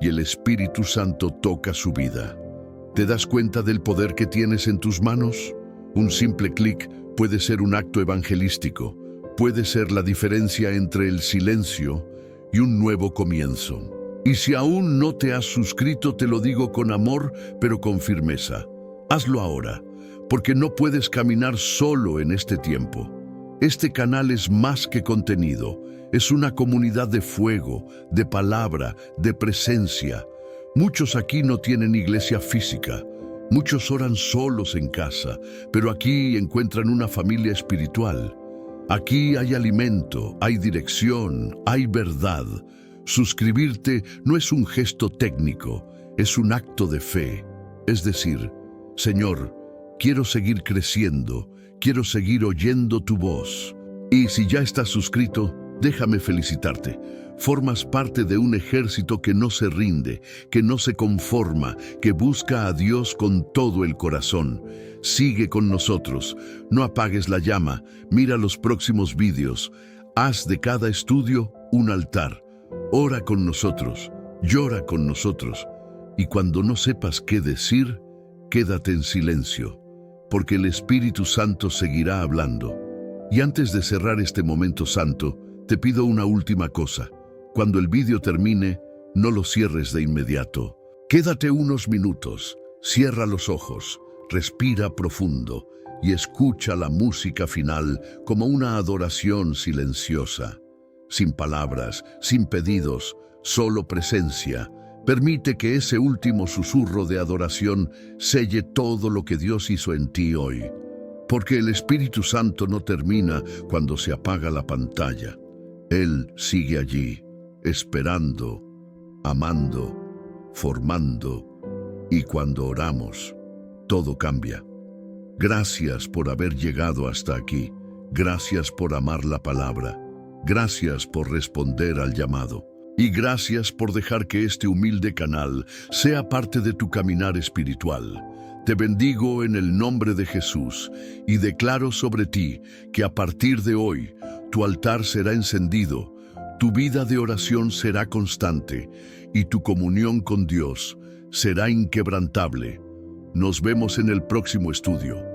y el Espíritu Santo toca su vida. ¿Te das cuenta del poder que tienes en tus manos? Un simple clic puede ser un acto evangelístico, puede ser la diferencia entre el silencio y un nuevo comienzo. Y si aún no te has suscrito, te lo digo con amor, pero con firmeza. Hazlo ahora, porque no puedes caminar solo en este tiempo. Este canal es más que contenido, es una comunidad de fuego, de palabra, de presencia. Muchos aquí no tienen iglesia física. Muchos oran solos en casa, pero aquí encuentran una familia espiritual. Aquí hay alimento, hay dirección, hay verdad. Suscribirte no es un gesto técnico, es un acto de fe. Es decir, Señor, quiero seguir creciendo, quiero seguir oyendo tu voz. Y si ya estás suscrito, déjame felicitarte. Formas parte de un ejército que no se rinde, que no se conforma, que busca a Dios con todo el corazón. Sigue con nosotros, no apagues la llama, mira los próximos vídeos. Haz de cada estudio un altar. Ora con nosotros, llora con nosotros. Y cuando no sepas qué decir, quédate en silencio, porque el Espíritu Santo seguirá hablando. Y antes de cerrar este momento santo, te pido una última cosa. Cuando el vídeo termine, no lo cierres de inmediato. Quédate unos minutos, cierra los ojos, respira profundo y escucha la música final como una adoración silenciosa, sin palabras, sin pedidos, solo presencia. Permite que ese último susurro de adoración selle todo lo que Dios hizo en ti hoy, porque el Espíritu Santo no termina cuando se apaga la pantalla. Él sigue allí, esperando, amando, formando, y cuando oramos, todo cambia. Gracias por haber llegado hasta aquí. Gracias por amar la palabra. Gracias por responder al llamado. Y gracias por dejar que este humilde canal sea parte de tu caminar espiritual. Te bendigo en el nombre de Jesús y declaro sobre ti que a partir de hoy tu altar será encendido, tu vida de oración será constante y tu comunión con Dios será inquebrantable. Nos vemos en el próximo estudio.